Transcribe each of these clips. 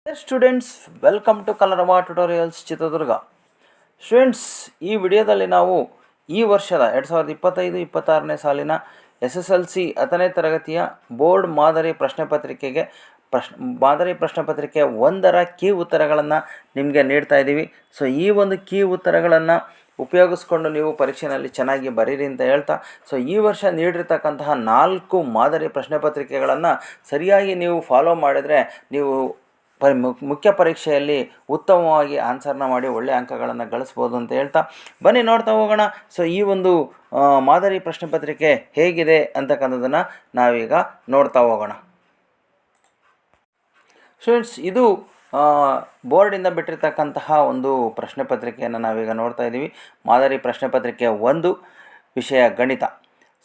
Students, welcome to ಕಲರವ tutorials Chitradurga. Students, ಈ ವಿಡಿಯೋದಲ್ಲಿ ನಾವು ಈ ವರ್ಷದ 2025-26ನೇ ಸಾಲಿನ SSLC 10ನೇ ತರಗತಿಯ ಬೋರ್ಡ್ ಮಾದರಿ ಪ್ರಶ್ನೆ ಪತ್ರಿಕೆಗೆ ಮಾದರಿ ಪ್ರಶ್ನೆ ಪತ್ರಿಕೆ 1ರ ಕೀ ಉತ್ತರಗಳನ್ನು ನಿಮಗೆ ನೀಡ್ತಾ ಇದ್ದೀವಿ. ಸೊ ಈ ಒಂದು ಕೀ ಉತ್ತರಗಳನ್ನು ಉಪಯೋಗಿಸ್ಕೊಂಡು ನೀವು ಪರೀಕ್ಷೆಯಲ್ಲಿ ಚೆನ್ನಾಗಿ ಬರೀರಿ ಅಂತ ಹೇಳ್ತಾ, ಸೊ ಈ ವರ್ಷ ನೀಡಿರ್ತಕ್ಕಂತಹ 4 ಮಾದರಿ ಪ್ರಶ್ನೆ ಪತ್ರಿಕೆಗಳನ್ನು ಸರಿಯಾಗಿ ನೀವು ಫಾಲೋ ಮಾಡಿದರೆ ನೀವು ಮುಖ್ಯ ಪರೀಕ್ಷೆಯಲ್ಲಿ ಉತ್ತಮವಾಗಿ ಆನ್ಸರ್ನ ಮಾಡಿ ಒಳ್ಳೆಯ ಅಂಕಗಳನ್ನು ಗಳಿಸ್ಬೋದು ಅಂತ ಹೇಳ್ತಾ ಬನ್ನಿ ನೋಡ್ತಾ ಹೋಗೋಣ. ಸೊ ಈ ಒಂದು ಮಾದರಿ ಪ್ರಶ್ನೆ ಪತ್ರಿಕೆ ಹೇಗಿದೆ ಅಂತಕ್ಕಂಥದ್ದನ್ನು ನಾವೀಗ ನೋಡ್ತಾ ಹೋಗೋಣ. ಸ್ಟೂಡೆಂಟ್ಸ್, ಇದು ಬೋರ್ಡಿಂದ ಬಿಟ್ಟಿರ್ತಕ್ಕಂತಹ ಒಂದು ಪ್ರಶ್ನೆ ಪತ್ರಿಕೆಯನ್ನು ನಾವೀಗ ನೋಡ್ತಾ ಇದ್ದೀವಿ. ಮಾದರಿ ಪ್ರಶ್ನೆ ಪತ್ರಿಕೆ 1, ವಿಷಯ ಗಣಿತ.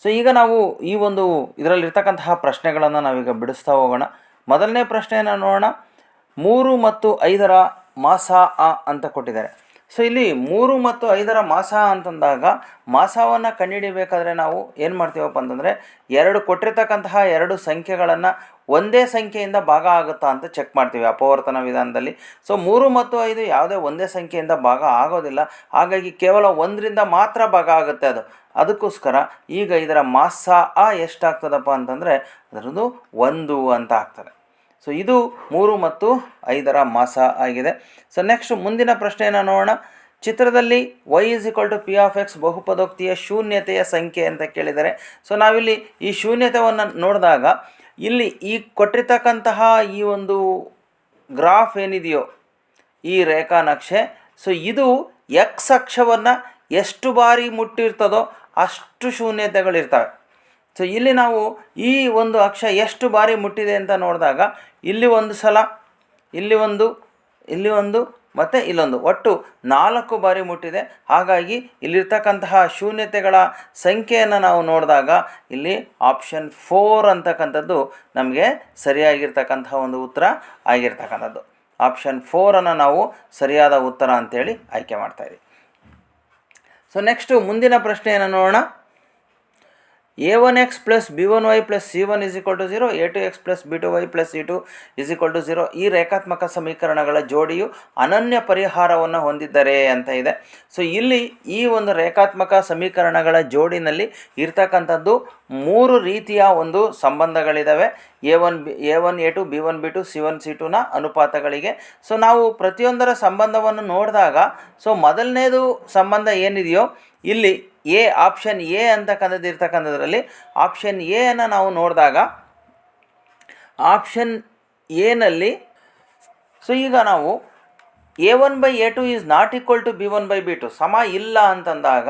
ಸೊ ಈಗ ನಾವು ಈ ಒಂದು ಇದರಲ್ಲಿರ್ತಕ್ಕಂತಹ ಪ್ರಶ್ನೆಗಳನ್ನು ನಾವೀಗ ಬಿಡಿಸ್ತಾ ಹೋಗೋಣ. ಮೊದಲನೇ ಪ್ರಶ್ನೆಯನ್ನು ನೋಡೋಣ. 3 ಮತ್ತು 5ರ ಮಾಸ ಅಂತ ಕೊಟ್ಟಿದ್ದಾರೆ. ಸೊ ಇಲ್ಲಿ 3 ಮತ್ತು 5ರ ಮಾಸ ಅಂತಂದಾಗ ಮಾಸವನ್ನು ಕಂಡುಹಿಡಿಬೇಕಾದ್ರೆ ನಾವು ಏನು ಮಾಡ್ತೀವಪ್ಪ ಅಂತಂದರೆ, ಕೊಟ್ಟಿರ್ತಕ್ಕಂತಹ 2 ಸಂಖ್ಯೆಗಳನ್ನು ಒಂದೇ ಸಂಖ್ಯೆಯಿಂದ ಭಾಗ ಆಗುತ್ತಾ ಅಂತ ಚೆಕ್ ಮಾಡ್ತೀವಿ ಅಪವರ್ತನ ವಿಧಾನದಲ್ಲಿ. ಸೊ 3 ಮತ್ತು 5 ಯಾವುದೇ ಒಂದೇ ಸಂಖ್ಯೆಯಿಂದ ಭಾಗ ಆಗೋದಿಲ್ಲ, ಹಾಗಾಗಿ ಕೇವಲ 1ರಿಂದ ಮಾತ್ರ ಭಾಗ ಆಗುತ್ತೆ ಅದು. ಅದಕ್ಕೋಸ್ಕರ ಈಗ ಇದರ ಮಾಸ ಎಷ್ಟಾಗ್ತದಪ್ಪ ಅಂತಂದರೆ ಅದರದ್ದು 1 ಅಂತ ಆಗ್ತದೆ. ಸೊ ಇದು 3 ಮತ್ತು 5ರ ಮಾಸ ಆಗಿದೆ. ಸೊ ನೆಕ್ಸ್ಟ್ ಮುಂದಿನ ಪ್ರಶ್ನೆಯನ್ನು ನೋಡೋಣ. ಚಿತ್ರದಲ್ಲಿ y = p of x ಬಹುಪದೋಕ್ತಿಯ ಶೂನ್ಯತೆಯ ಸಂಖ್ಯೆ ಅಂತ ಕೇಳಿದರೆ, ಸೊ ನಾವಿಲ್ಲಿ ಈ ಶೂನ್ಯತೆಯನ್ನು ನೋಡಿದಾಗ ಇಲ್ಲಿ ಈ ಕೊಟ್ಟಿರ್ತಕ್ಕಂತಹ ಈ ಒಂದು ಗ್ರಾಫ್ ಏನಿದೆಯೋ ಈ ರೇಖಾನಕ್ಷೆ, ಸೊ ಇದು ಎಕ್ಸ್ ಅಕ್ಷವನ್ನು ಎಷ್ಟು ಬಾರಿ ಮುಟ್ಟಿರ್ತದೋ ಅಷ್ಟು ಶೂನ್ಯತೆಗಳಿರ್ತವೆ. ಸೊ ಇಲ್ಲಿ ನಾವು ಈ ಒಂದು ಅಕ್ಷ ಎಷ್ಟು ಬಾರಿ ಮುಟ್ಟಿದೆ ಅಂತ ನೋಡಿದಾಗ ಇಲ್ಲಿ ಒಂದು ಸಲ, ಇಲ್ಲಿ ಒಂದು ಮತ್ತು ಇಲ್ಲೊಂದು, ಒಟ್ಟು 4 ಬಾರಿ ಮುಟ್ಟಿದೆ. ಹಾಗಾಗಿ ಇಲ್ಲಿರ್ತಕ್ಕಂತಹ ಶೂನ್ಯತೆಗಳ ಸಂಖ್ಯೆಯನ್ನು ನಾವು ನೋಡಿದಾಗ ಇಲ್ಲಿ ಆಪ್ಷನ್ 4 ಅಂತಕ್ಕಂಥದ್ದು ನಮಗೆ ಸರಿಯಾಗಿರ್ತಕ್ಕಂತಹ ಒಂದು ಉತ್ತರ ಆಗಿರ್ತಕ್ಕಂಥದ್ದು. ಆಪ್ಷನ್ 4ಅನ್ನು ನಾವು ಸರಿಯಾದ ಉತ್ತರ ಅಂತೇಳಿ ಆಯ್ಕೆ ಮಾಡ್ತಾಯಿದ್ದೀವಿ. ಸೊ ನೆಕ್ಸ್ಟು ಮುಂದಿನ ಪ್ರಶ್ನೆಯನ್ನು ನೋಡೋಣ. a1x + b1y + c1 = 0, a2x + b2y + c2 = 0 ಈ ರೇಖಾತ್ಮಕ ಸಮೀಕರಣಗಳ ಜೋಡಿಯು ಅನನ್ಯ ಪರಿಹಾರವನ್ನು ಹೊಂದಿದ್ದರೆ ಅಂತ ಇದೆ. ಸೊ ಇಲ್ಲಿ ಈ ಒಂದು ರೇಖಾತ್ಮಕ ಸಮೀಕರಣಗಳ ಜೋಡಿನಲ್ಲಿ ಇರ್ತಕ್ಕಂಥದ್ದು 3 ರೀತಿಯ ಒಂದು ಸಂಬಂಧಗಳಿದ್ದಾವೆ. a1 a2 b1 b2 c1 c2ನ ಅನುಪಾತಗಳಿಗೆ. So ನಾವು ಪ್ರತಿಯೊಂದರ ಸಂಬಂಧವನ್ನು ನೋಡಿದಾಗ, ಸೊ ಮೊದಲನೇದು ಸಂಬಂಧ ಏನಿದೆಯೋ ಇಲ್ಲಿ ಆಪ್ಷನ್ ಎ ಅಂತಕ್ಕಂಥದ್ದು ಇರ್ತಕ್ಕಂಥದ್ರಲ್ಲಿ ಆಪ್ಷನ್ ಎಯನ್ನು ನಾವು ನೋಡಿದಾಗ ಆಪ್ಷನ್ ಎನಲ್ಲಿ, ಸೊ ಈಗ ನಾವು a1/a2 ≠ b1/b2 ಸಮ ಇಲ್ಲ ಅಂತಂದಾಗ,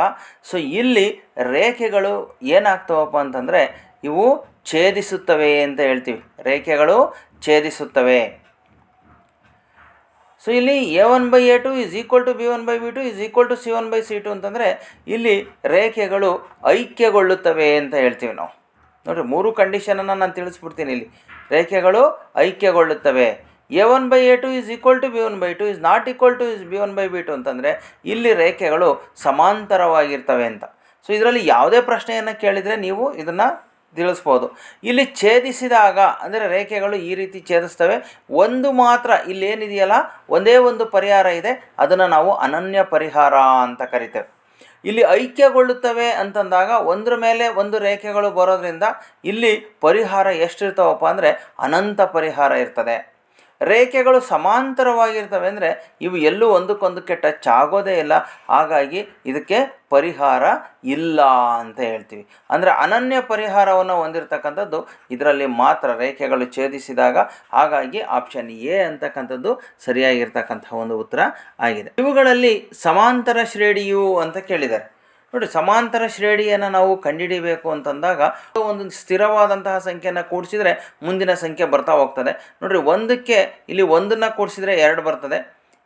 ಸೊ ಇಲ್ಲಿ ರೇಖೆಗಳು ಏನಾಗ್ತವಪ್ಪ ಅಂತಂದರೆ ಇವು ಛೇದಿಸುತ್ತವೆ ಅಂತ ಹೇಳ್ತೀವಿ. ರೇಖೆಗಳು ಛೇದಿಸುತ್ತವೆ. ಸೊ ಇಲ್ಲಿ a1/a2 = b1/b2 = c1/c2 ಅಂತಂದರೆ ಇಲ್ಲಿ ರೇಖೆಗಳು ಐಕ್ಯಗೊಳ್ಳುತ್ತವೆ ಅಂತ ಹೇಳ್ತೀವಿ ನಾವು. ನೋಡಿರಿ, 3 ಕಂಡೀಷನನ್ನು ನಾನು ತಿಳಿಸ್ಬಿಡ್ತೀನಿ. ಇಲ್ಲಿ ರೇಖೆಗಳು ಐಕ್ಯಗೊಳ್ಳುತ್ತವೆ. a1/a2 = b1/2 ≠ b1/b2 ಅಂತಂದರೆ ಇಲ್ಲಿ ರೇಖೆಗಳು ಸಮಾಂತರವಾಗಿರ್ತವೆ ಅಂತ. ಸೊ ಇದರಲ್ಲಿ ಯಾವುದೇ ಪ್ರಶ್ನೆಯನ್ನು ಕೇಳಿದರೆ ನೀವು ಇದನ್ನು ತಿಳಿಸ್ಬೋದು. ಇಲ್ಲಿ ಛೇದಿಸಿದಾಗ ಅಂದರೆ ರೇಖೆಗಳು ಈ ರೀತಿ ಛೇದಿಸ್ತವೆ. ಒಂದು ಮಾತ್ರ ಇಲ್ಲೇನಿದೆಯಲ್ಲ, ಒಂದೇ ಒಂದು ಪರಿಹಾರ ಇದೆ, ಅದನ್ನು ನಾವು ಅನನ್ಯ ಪರಿಹಾರ ಅಂತ ಕರಿತೇವೆ. ಇಲ್ಲಿ ಐಕ್ಯಗೊಳ್ಳುತ್ತವೆ ಅಂತಂದಾಗ ಒಂದರ ಮೇಲೆ ಒಂದು ರೇಖೆಗಳು ಬರೋದ್ರಿಂದ ಇಲ್ಲಿ ಪರಿಹಾರ ಎಷ್ಟಿರ್ತಾವಪ್ಪ ಅಂದರೆ ಅನಂತ ಪರಿಹಾರ ಇರ್ತದೆ. ರೇಖೆಗಳು ಸಮಾಂತರವಾಗಿರ್ತವೆ ಅಂದರೆ ಇವು ಎಲ್ಲೂ ಒಂದಕ್ಕೊಂದಕ್ಕೆ ಟಚ್ ಆಗೋದೇ ಇಲ್ಲ, ಹಾಗಾಗಿ ಇದಕ್ಕೆ ಪರಿಹಾರ ಇಲ್ಲ ಅಂತ ಹೇಳ್ತೀವಿ. ಅಂದರೆ ಅನನ್ಯ ಪರಿಹಾರವನ್ನು ಹೊಂದಿರತಕ್ಕಂಥದ್ದು ಇದರಲ್ಲಿ ಮಾತ್ರ, ರೇಖೆಗಳು ಛೇದಿಸಿದಾಗ. ಹಾಗಾಗಿ ಆಪ್ಷನ್ ಎ ಅಂತಕ್ಕಂಥದ್ದು ಸರಿಯಾಗಿರ್ತಕ್ಕಂಥ ಒಂದು ಉತ್ತರ ಆಗಿದೆ. ಇವುಗಳಲ್ಲಿ ಸಮಾಂತರ ಶ್ರೇಣಿಯು ಅಂತ ಕೇಳಿದ್ದಾರೆ. ನೋಡಿ, ಸಮಾಂತರ ಶ್ರೇಣಿಯನ್ನು ನಾವು ಕಂಡುಹಿಡಿಬೇಕು ಅಂತಂದಾಗ ಒಂದು ಸ್ಥಿರವಾದಂತಹ ಸಂಖ್ಯೆಯನ್ನು ಕೂಡಿಸಿದರೆ ಮುಂದಿನ ಸಂಖ್ಯೆ ಬರ್ತಾ ಹೋಗ್ತದೆ. ನೋಡಿರಿ, 1ಕ್ಕೆ ಇಲ್ಲಿ 1ನ್ನು ಕೂಡಿಸಿದರೆ 2 ಬರ್ತದೆ,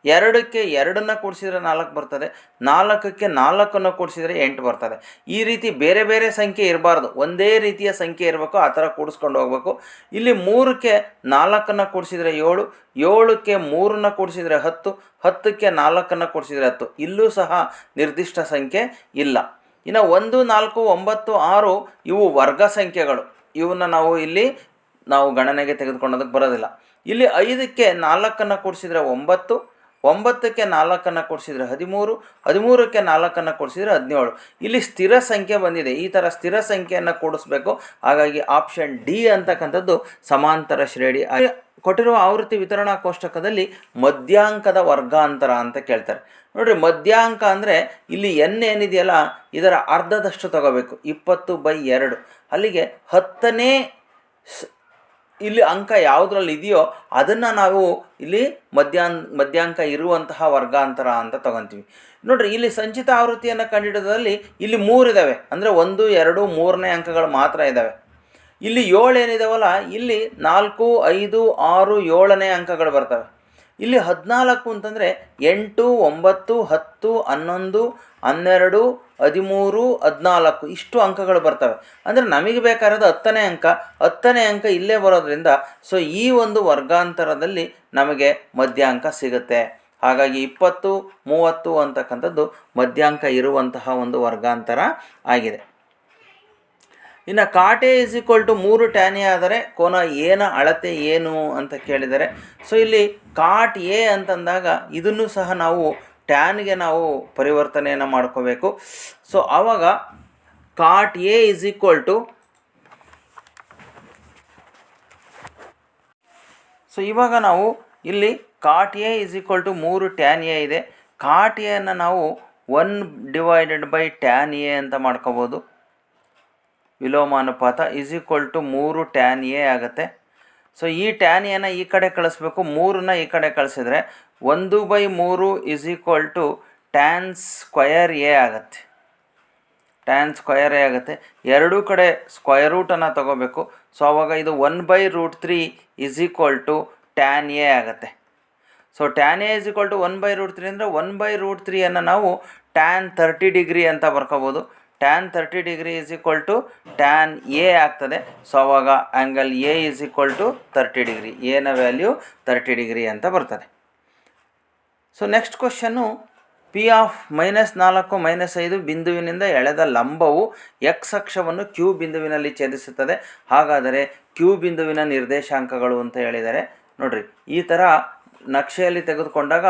2ಕ್ಕೆ 2ನ್ನು ಕೂಡಿಸಿದರೆ 4 ಬರ್ತದೆ, 4ಕ್ಕೆ 4ನ್ನು ಕೂಡಿಸಿದರೆ 8 ಬರ್ತದೆ. ಈ ರೀತಿ ಬೇರೆ ಬೇರೆ ಸಂಖ್ಯೆ ಇರಬಾರ್ದು, ಒಂದೇ ರೀತಿಯ ಸಂಖ್ಯೆ ಇರಬೇಕು, ಆ ಥರ ಕೂಡಿಸ್ಕೊಂಡು ಹೋಗಬೇಕು. ಇಲ್ಲಿ 3ಕ್ಕೆ 4ನ್ನು ಕೂಡಿಸಿದರೆ 7, 7ಕ್ಕೆ 3ನ್ನು ಕೂಡಿಸಿದರೆ 10, 10ಕ್ಕೆ 4ನ್ನು ಕೂಡಿಸಿದರೆ 10. ಇಲ್ಲೂ ಸಹ ನಿರ್ದಿಷ್ಟ ಸಂಖ್ಯೆ ಇಲ್ಲ. ಇನ್ನು 1, 4, 9, 6 ಇವು ವರ್ಗ ಸಂಖ್ಯೆಗಳು. ಇವನ್ನು ನಾವು ಇಲ್ಲಿ ಗಣನೆಗೆ ತೆಗೆದುಕೊಳ್ಳೋದಕ್ಕೆ ಬರೋದಿಲ್ಲ. ಇಲ್ಲಿ 5ಕ್ಕೆ 4 ಕೂಡಿಸಿದರೆ 9, 9ಕ್ಕೆ 4 ಕೂಡಿಸಿದರೆ 13, 13ಕ್ಕೆ 4 ಕೂಡಿಸಿದರೆ 17. ಇಲ್ಲಿ ಸ್ಥಿರ ಸಂಖ್ಯೆ ಬಂದಿದೆ. ಈ ಥರ ಸ್ಥಿರ ಸಂಖ್ಯೆಯನ್ನು ಕೂಡಿಸ್ಬೇಕು. ಹಾಗಾಗಿ ಆಪ್ಷನ್ ಡಿ ಅಂತಕ್ಕಂಥದ್ದು ಸಮಾಂತರ ಶ್ರೇಣಿ. ಕೊಟ್ಟಿರುವ ಆವೃತ್ತಿ ವಿತರಣಾ ಕೋಷ್ಟಕದಲ್ಲಿ ಮಧ್ಯಾಂಕದ ವರ್ಗಾಂತರ ಅಂತ ಕೇಳ್ತಾರೆ. ನೋಡಿರಿ, ಮಧ್ಯಾಂಕ ಅಂದರೆ ಇಲ್ಲಿ ಎನ್ ಏನಿದೆಯಲ್ಲ ಇದರ ಅರ್ಧದಷ್ಟು ತಗೋಬೇಕು, 20/2. ಅಲ್ಲಿಗೆ 10ನೇ ಇಲ್ಲಿ ಅಂಕ ಯಾವುದ್ರಲ್ಲಿ ಇದೆಯೋ ಅದನ್ನು ನಾವು ಇಲ್ಲಿ ಮಧ್ಯಾಂಕ ಇರುವಂತಹ ವರ್ಗಾಂತರ ಅಂತ ತಗೊತೀವಿ. ನೋಡಿರಿ, ಇಲ್ಲಿ ಸಂಚಿತ ಆವೃತ್ತಿಯನ್ನು ಕಂಡುಹಿಡಿದಲ್ಲಿ ಇಲ್ಲಿ 3 ಇದ್ದಾವೆ, ಅಂದರೆ 1, 2, 3ನೇ ಅಂಕಗಳು ಮಾತ್ರ ಇದ್ದಾವೆ. ಇಲ್ಲಿ 7 ಏನಿದಾವಲ್ಲ, ಇಲ್ಲಿ 4, 5, 6, 7ನೇ ಅಂಕಗಳು ಬರ್ತವೆ. ಇಲ್ಲಿ 14 ಅಂತಂದರೆ 8, 9, 10, 11, 12, 13, 14 ಇಷ್ಟು ಅಂಕಗಳು ಬರ್ತವೆ. ಅಂದರೆ ನಮಗೆ ಬೇಕಾದ 10ನೇ ಅಂಕ, 10ನೇ ಅಂಕ ಇಲ್ಲೇ ಬರೋದ್ರಿಂದ ಸೊ ಈ ಒಂದು ವರ್ಗಾಂತರದಲ್ಲಿ ನಮಗೆ ಮಧ್ಯಾಂಕ ಸಿಗುತ್ತೆ. ಹಾಗಾಗಿ 20, 30 ಅಂತಕ್ಕಂಥದ್ದು ಮಧ್ಯಾಂಕ ಇರುವಂತಹ ಒಂದು ವರ್ಗಾಂತರ ಆಗಿದೆ. ಇನ್ನು ಕಾಟ್ ಎ = 3 tan A ಆದರೆ ಕೋನ ಎನ ಅಳತೆ ಏನು ಅಂತ ಕೇಳಿದರೆ, ಸೊ ಇಲ್ಲಿ ಕಾಟ್ ಎ ಅಂತಂದಾಗ ಇದನ್ನು ಸಹ ನಾವು ಟ್ಯಾನ್ಗೆ ನಾವು ಪರಿವರ್ತನೆಯನ್ನು ಮಾಡ್ಕೋಬೇಕು. ಸೊ ಆವಾಗ ಕಾಟ್ ಎ ಸೊ ಇವಾಗ ನಾವು ಇಲ್ಲಿ ಕಾಟ್ ಎ = 3 tan A ಇದೆ. ಕಾಟ್ ಎಯನ್ನು ನಾವು 1/tan A ಅಂತ ಮಾಡ್ಕೋಬೋದು. ವಿಲೋಮಾನುಪಾತ = 3 tan A ಆಗುತ್ತೆ. ಸೊ ಈ tan Aನ ಈ ಕಡೆ ಕಳಿಸ್ಬೇಕು, 3ನ ಈ ಕಡೆ ಕಳಿಸಿದ್ರೆ 1/3 tan ಸ್ಕ್ವಯರ್ A ಆಗುತ್ತೆ. tan ಸ್ಕ್ವಯರ್ A ಆಗುತ್ತೆ. ಎರಡೂ ಕಡೆ ಸ್ಕ್ವಯರ್ ರೂಟನ್ನು ತಗೋಬೇಕು. ಸೊ ಆವಾಗ ಇದು 1/√3 tan A ಆಗುತ್ತೆ. ಸೊ tan A = 1/√3 ಅಂದರೆ 1/√3 ನಾವು tan 30 ಡಿಗ್ರಿ ಅಂತ ಬರ್ಕೋಬೋದು. tan 30 ಡಿಗ್ರಿ tan A ಆಗ್ತದೆ. ಸೊ ಆವಾಗ ಆ್ಯಂಗಲ್ A = 30 ಡಿಗ್ರಿ, ಎನ ವ್ಯಾಲ್ಯೂ 30 ಡಿಗ್ರಿ ಅಂತ ಬರ್ತದೆ. So next question, P of -4 -5 ಬಿಂದುವಿನಿಂದ ಎಳೆದ ಲಂಬವು X ಅಕ್ಷವನ್ನು Q ಬಿಂದುವಿನಲ್ಲಿ ಛೇದಿಸುತ್ತದೆ. ಹಾಗಾದರೆ Q ಬಿಂದುವಿನ ನಿರ್ದೇಶಾಂಕಗಳು ಅಂತ ಹೇಳಿದ್ದಾರೆ. ನೋಡಿರಿ, ಈ ಥರ ನಕ್ಷೆಯಲ್ಲಿ ತೆಗೆದುಕೊಂಡಾಗ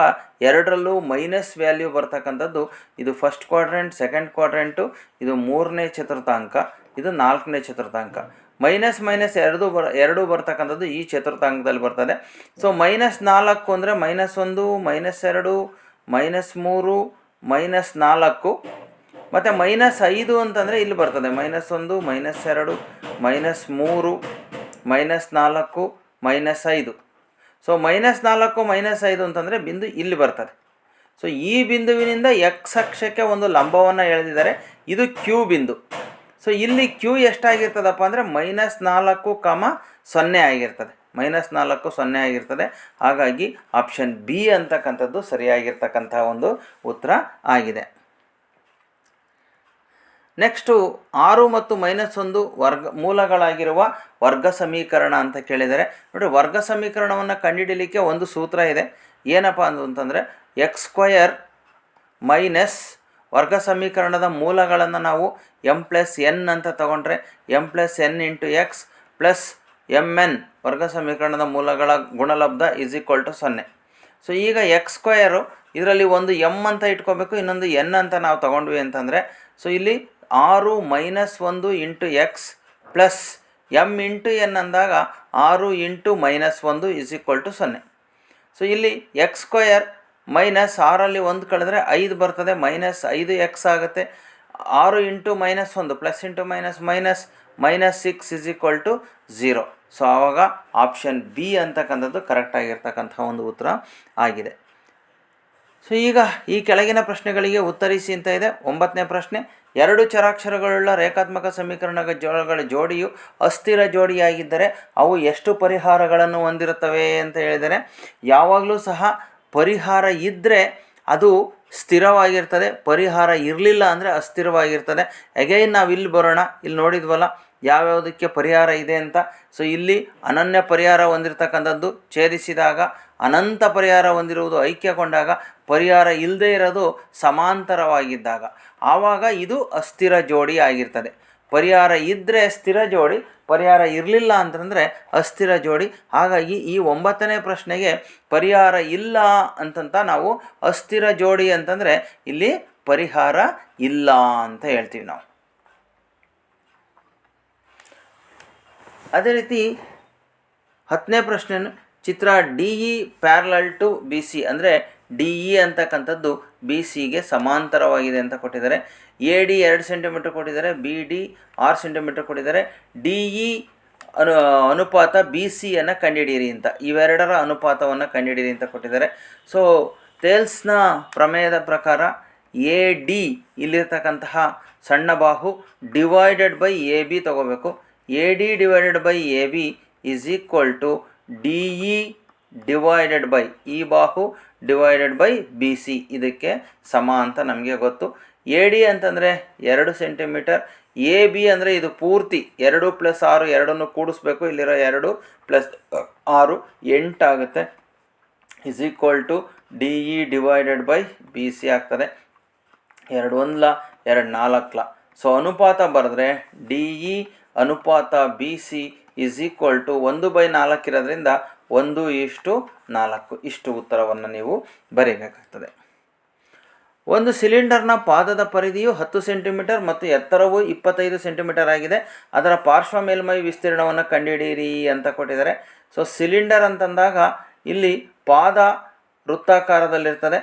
ಎರಡರಲ್ಲೂ ಮೈನಸ್ ವ್ಯಾಲ್ಯೂ ಬರ್ತಕ್ಕಂಥದ್ದು. ಇದು ಫಸ್ಟ್ ಕ್ವಾಡ್ರೆಂಟ್, ಸೆಕೆಂಡ್ ಕ್ವಾಡ್ರೆಂಟು, ಇದು 3ನೇ ಚತುರ್ಥಾಂಕ, ಇದು 4ನೇ ಚತುರ್ಥಾಂಕ. ಮೈನಸ್ ಎರಡೂ ಬರ್ತಕ್ಕಂಥದ್ದು ಈ ಚತುರ್ಥಾಂಕದಲ್ಲಿ ಬರ್ತದೆ. ಸೊ -4 ಅಂದರೆ -1, -2, -3, -4 ಮತ್ತು -5 ಅಂತಂದರೆ ಇಲ್ಲಿ ಬರ್ತದೆ -1, -2, -3, -4, -5. ಸೊ -4, -5 ಅಂತಂದರೆ ಬಿಂದು ಇಲ್ಲಿ ಬರ್ತದೆ. ಸೊ ಈ ಬಿಂದುವಿನಿಂದ X ಅಕ್ಷಕ್ಕೆ ಒಂದು ಲಂಬವನ್ನು ಎಳೆದಿದ್ದಾರೆ. ಇದು Q ಬಿಂದು. ಸೊ ಇಲ್ಲಿ Q ಎಷ್ಟಾಗಿರ್ತದಪ್ಪ ಅಂದರೆ -4, 0 ಆಗಿರ್ತದೆ. -4, 0 ಆಗಿರ್ತದೆ. ಹಾಗಾಗಿ ಆಪ್ಷನ್ ಬಿ ಅಂತಕ್ಕಂಥದ್ದು ಸರಿಯಾಗಿರ್ತಕ್ಕಂಥ ಒಂದು ಉತ್ತರ ಆಗಿದೆ. ನೆಕ್ಸ್ಟು 6 ಮತ್ತು -1 ಮೂಲಗಳಾಗಿರುವ ವರ್ಗ ಸಮೀಕರಣ ಅಂತ ಕೇಳಿದರೆ, ನೋಡಿ ವರ್ಗ ಸಮೀಕರಣವನ್ನು ಕಂಡುಹಿಡಲಿಕ್ಕೆ ಒಂದು ಸೂತ್ರ ಇದೆ. ಏನಪ್ಪ ಅಂತಂದರೆ x² ಮೈನಸ್ ವರ್ಗ ಸಮೀಕರಣದ ಮೂಲಗಳನ್ನು ನಾವು m+n ಅಂತ ತಗೊಂಡ್ರೆ m+n × x ಪ್ಲಸ್ mn ವರ್ಗ ಸಮೀಕರಣದ ಮೂಲಗಳ ಗುಣಲಬ್ಧ = 0. ಸೊ ಈಗ x² ಇದರಲ್ಲಿ ಒಂದು m ಅಂತ ಇಟ್ಕೋಬೇಕು, ಇನ್ನೊಂದು n ಅಂತ ನಾವು ತಗೊಂಡ್ವಿ ಅಂತಂದರೆ, ಸೊ ಇಲ್ಲಿ 6 - 1 × x ಪ್ಲಸ್ m × n ಅಂದಾಗ 6 × -1 = 0. ಸೊ ಇಲ್ಲಿ x² ಮೈನಸ್ 6ರಲ್ಲಿ 1 ಕಳೆದ್ರೆ 5 ಬರ್ತದೆ, -5x ಆಗುತ್ತೆ. 6 × -1 ಪ್ಲಸ್ ಇಂಟು ಮೈನಸ್ -6 = 0. ಸೊ ಆವಾಗ ಆಪ್ಷನ್ ಬಿ ಅಂತಕ್ಕಂಥದ್ದು ಕರೆಕ್ಟಾಗಿರ್ತಕ್ಕಂಥ ಒಂದು ಉತ್ತರ ಆಗಿದೆ. ಸೊ ಈಗ ಈ ಕೆಳಗಿನ ಪ್ರಶ್ನೆಗಳಿಗೆ ಉತ್ತರಿಸಿ ಅಂತ ಇದೆ. 9ನೇ ಪ್ರಶ್ನೆ, 2 ಚರಾಕ್ಷರಗಳುಳ್ಳ ರೇಖಾತ್ಮಕ ಸಮೀಕರಣಗಳ ಜೋಡಿಯು ಅಸ್ಥಿರ ಜೋಡಿಯಾಗಿದ್ದರೆ ಅವು ಎಷ್ಟು ಪರಿಹಾರಗಳನ್ನು ಹೊಂದಿರುತ್ತವೆ ಅಂತ ಹೇಳಿದರೆ, ಯಾವಾಗಲೂ ಸಹ ಪರಿಹಾರ ಇದ್ದರೆ ಅದು ಸ್ಥಿರವಾಗಿರ್ತದೆ, ಪರಿಹಾರ ಇರಲಿಲ್ಲ ಅಂದರೆ ಅಸ್ಥಿರವಾಗಿರ್ತದೆ. ಅಗೈನ್ ನಾವು ಇಲ್ಲಿ ಬರೋಣ, ಇಲ್ಲಿ ನೋಡಿದ್ವಲ್ಲ ಯಾವ್ಯಾವುದಕ್ಕೆ ಪರಿಹಾರ ಇದೆ ಅಂತ. ಸೊ ಇಲ್ಲಿ ಅನನ್ಯ ಪರಿಹಾರ ಹೊಂದಿರತಕ್ಕಂಥದ್ದು ಛೇದಿಸಿದಾಗ, ಅನಂತ ಪರಿಹಾರ ಹೊಂದಿರುವುದು ಐಕ್ಯಗೊಂಡಾಗ, ಪರಿಹಾರ ಇಲ್ಲದೆ ಇರೋದು ಸಮಾಂತರವಾಗಿದ್ದಾಗ, ಆವಾಗ ಇದು ಅಸ್ಥಿರ ಜೋಡಿ ಆಗಿರ್ತದೆ. ಪರಿಹಾರ ಇದ್ದರೆ ಸ್ಥಿರ ಜೋಡಿ, ಪರಿಹಾರ ಇರಲಿಲ್ಲ ಅಂತಂದರೆ ಅಸ್ಥಿರ ಜೋಡಿ. ಹಾಗಾಗಿ ಈ 9ನೇ ಪ್ರಶ್ನೆಗೆ ಪರಿಹಾರ ಇಲ್ಲ ಅಂತಂತ ನಾವು ಅಸ್ಥಿರ ಜೋಡಿ ಅಂತಂದರೆ ಇಲ್ಲಿ ಪರಿಹಾರ ಇಲ್ಲ ಅಂತ ಹೇಳ್ತೀವಿ ನಾವು. ಅದೇ ರೀತಿ 10ನೇ ಪ್ರಶ್ನೆಯನ್ನು ಚಿತ್ರ D E parallel to B C ಅಂದರೆ ಡಿ ಇ ಅಂತಕ್ಕಂಥದ್ದು ಬಿ ಸಿಗೆ ಸಮಾಂತರವಾಗಿದೆ ಅಂತ ಕೊಟ್ಟಿದ್ದಾರೆ. ಎ ಡಿ 2 ಸೆಂಟಿಮೀಟರ್ ಕೊಟ್ಟಿದ್ದಾರೆ, ಬಿ ಡಿ 6 ಸೆಂಟಿಮೀಟರ್ ಕೊಟ್ಟಿದ್ದಾರೆ. ಡಿ ಇ ಅನುಪಾತ ಬಿ ಸಿಯನ್ನು ಕಂಡುಹಿಡಿಯಿರಿ ಅಂತ, ಇವೆರಡರ ಅನುಪಾತವನ್ನು ಕಂಡುಹಿಡಿಯಿರಿ ಅಂತ ಕೊಟ್ಟಿದ್ದಾರೆ. ಸೊ ಥೇಲ್ಸ್ನ ಪ್ರಮೇಯದ ಪ್ರಕಾರ ಎ ಡಿ ಇಲ್ಲಿರ್ತಕ್ಕಂತಹ ಸಣ್ಣ ಬಾಹು ಡಿವೈಡೆಡ್ ಬೈ ಎ ಬಿ ತಗೋಬೇಕು. A D divided by A B is equal to D E divided by ಈ ಬಾಹು ಡಿವೈಡೆಡ್ ಬೈ ಬಿ ಸಿ, ಇದಕ್ಕೆ ಸಮ ಅಂತ ನಮಗೆ ಗೊತ್ತು. ಎ ಡಿ ಅಂತಂದರೆ 2 ಸೆಂಟಿಮೀಟರ್, ಎ ಬಿ ಅಂದರೆ ಇದು ಪೂರ್ತಿ 2 + 6 ಎರಡನ್ನು ಕೂಡಿಸ್ಬೇಕು. ಇಲ್ಲಿರೋ 2 + 6 8 ಆಗುತ್ತೆ. Is equal to D E divided by B C ಆಗ್ತದೆ. 2 1 2 4. ಸೊ ಅನುಪಾತ ಬರೆದ್ರೆ ಡಿ ಇ ಅನುಪಾತ B C is equal to 1/4 ಇರೋದ್ರಿಂದ 1:4 ಇಷ್ಟು ಉತ್ತರವನ್ನು ನೀವು ಬರೀಬೇಕಾಗ್ತದೆ. ಒಂದು ಸಿಲಿಂಡರ್ನ ಪಾದದ ಪರಿಧಿಯು 10 ಸೆಂಟಿಮೀಟರ್ ಮತ್ತು ಎತ್ತರವು 25 ಸೆಂಟಿಮೀಟರ್ ಆಗಿದೆ. ಅದರ ಪಾರ್ಶ್ವ ಮೇಲ್ಮೈ ವಿಸ್ತೀರ್ಣವನ್ನು ಕಂಡುಹಿಡಿಯಿರಿ ಅಂತ ಕೊಟ್ಟಿದ್ದಾರೆ. ಸೊ ಸಿಲಿಂಡರ್ ಅಂತಂದಾಗ ಇಲ್ಲಿ ಪಾದ ವೃತ್ತಾಕಾರದಲ್ಲಿರ್ತದೆ.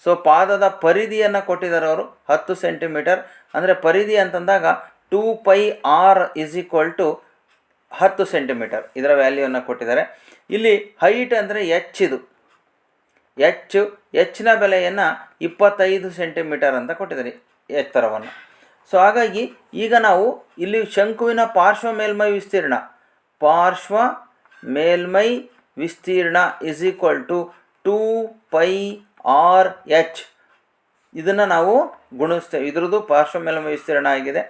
ಸೊ ಪಾದದ ಪರಿಧಿಯನ್ನು ಕೊಟ್ಟಿದ್ದಾರೆ ಅವರು 10 ಸೆಂಟಿಮೀಟರ್. ಅಂದರೆ ಪರಿಧಿ ಅಂತಂದಾಗ 2πr is equal to 10 centimetre ಇದರ ವ್ಯಾಲ್ಯೂವನ್ನು ಕೊಟ್ಟಿದ್ದಾರೆ. ಇಲ್ಲಿ ಹೈಟ್ ಅಂದರೆ ಇದು ಹೆಚ್ಚಿನ ಬೆಲೆಯನ್ನು 25 ಸೆಂಟಿಮೀಟರ್ ಅಂತ ಕೊಟ್ಟಿದ್ದಾರೆ ಎತ್ತರವನ್ನು. ಸೊ ಹಾಗಾಗಿ ಈಗ ನಾವು ಇಲ್ಲಿ ಶಂಕುವಿನ ಪಾರ್ಶ್ವ ಮೇಲ್ಮೈ ವಿಸ್ತೀರ್ಣ ಇಸ್ ಈಕ್ವಲ್ ಟು 2πrh ಇದನ್ನು ನಾವು ಗುಣಿಸ್ತೇವೆ. ಇದ್ರದ್ದು ಪಾರ್ಶ್ವ ಮೇಲ್ಮೈ ವಿಸ್ತೀರ್ಣ ಆಗಿದೆ.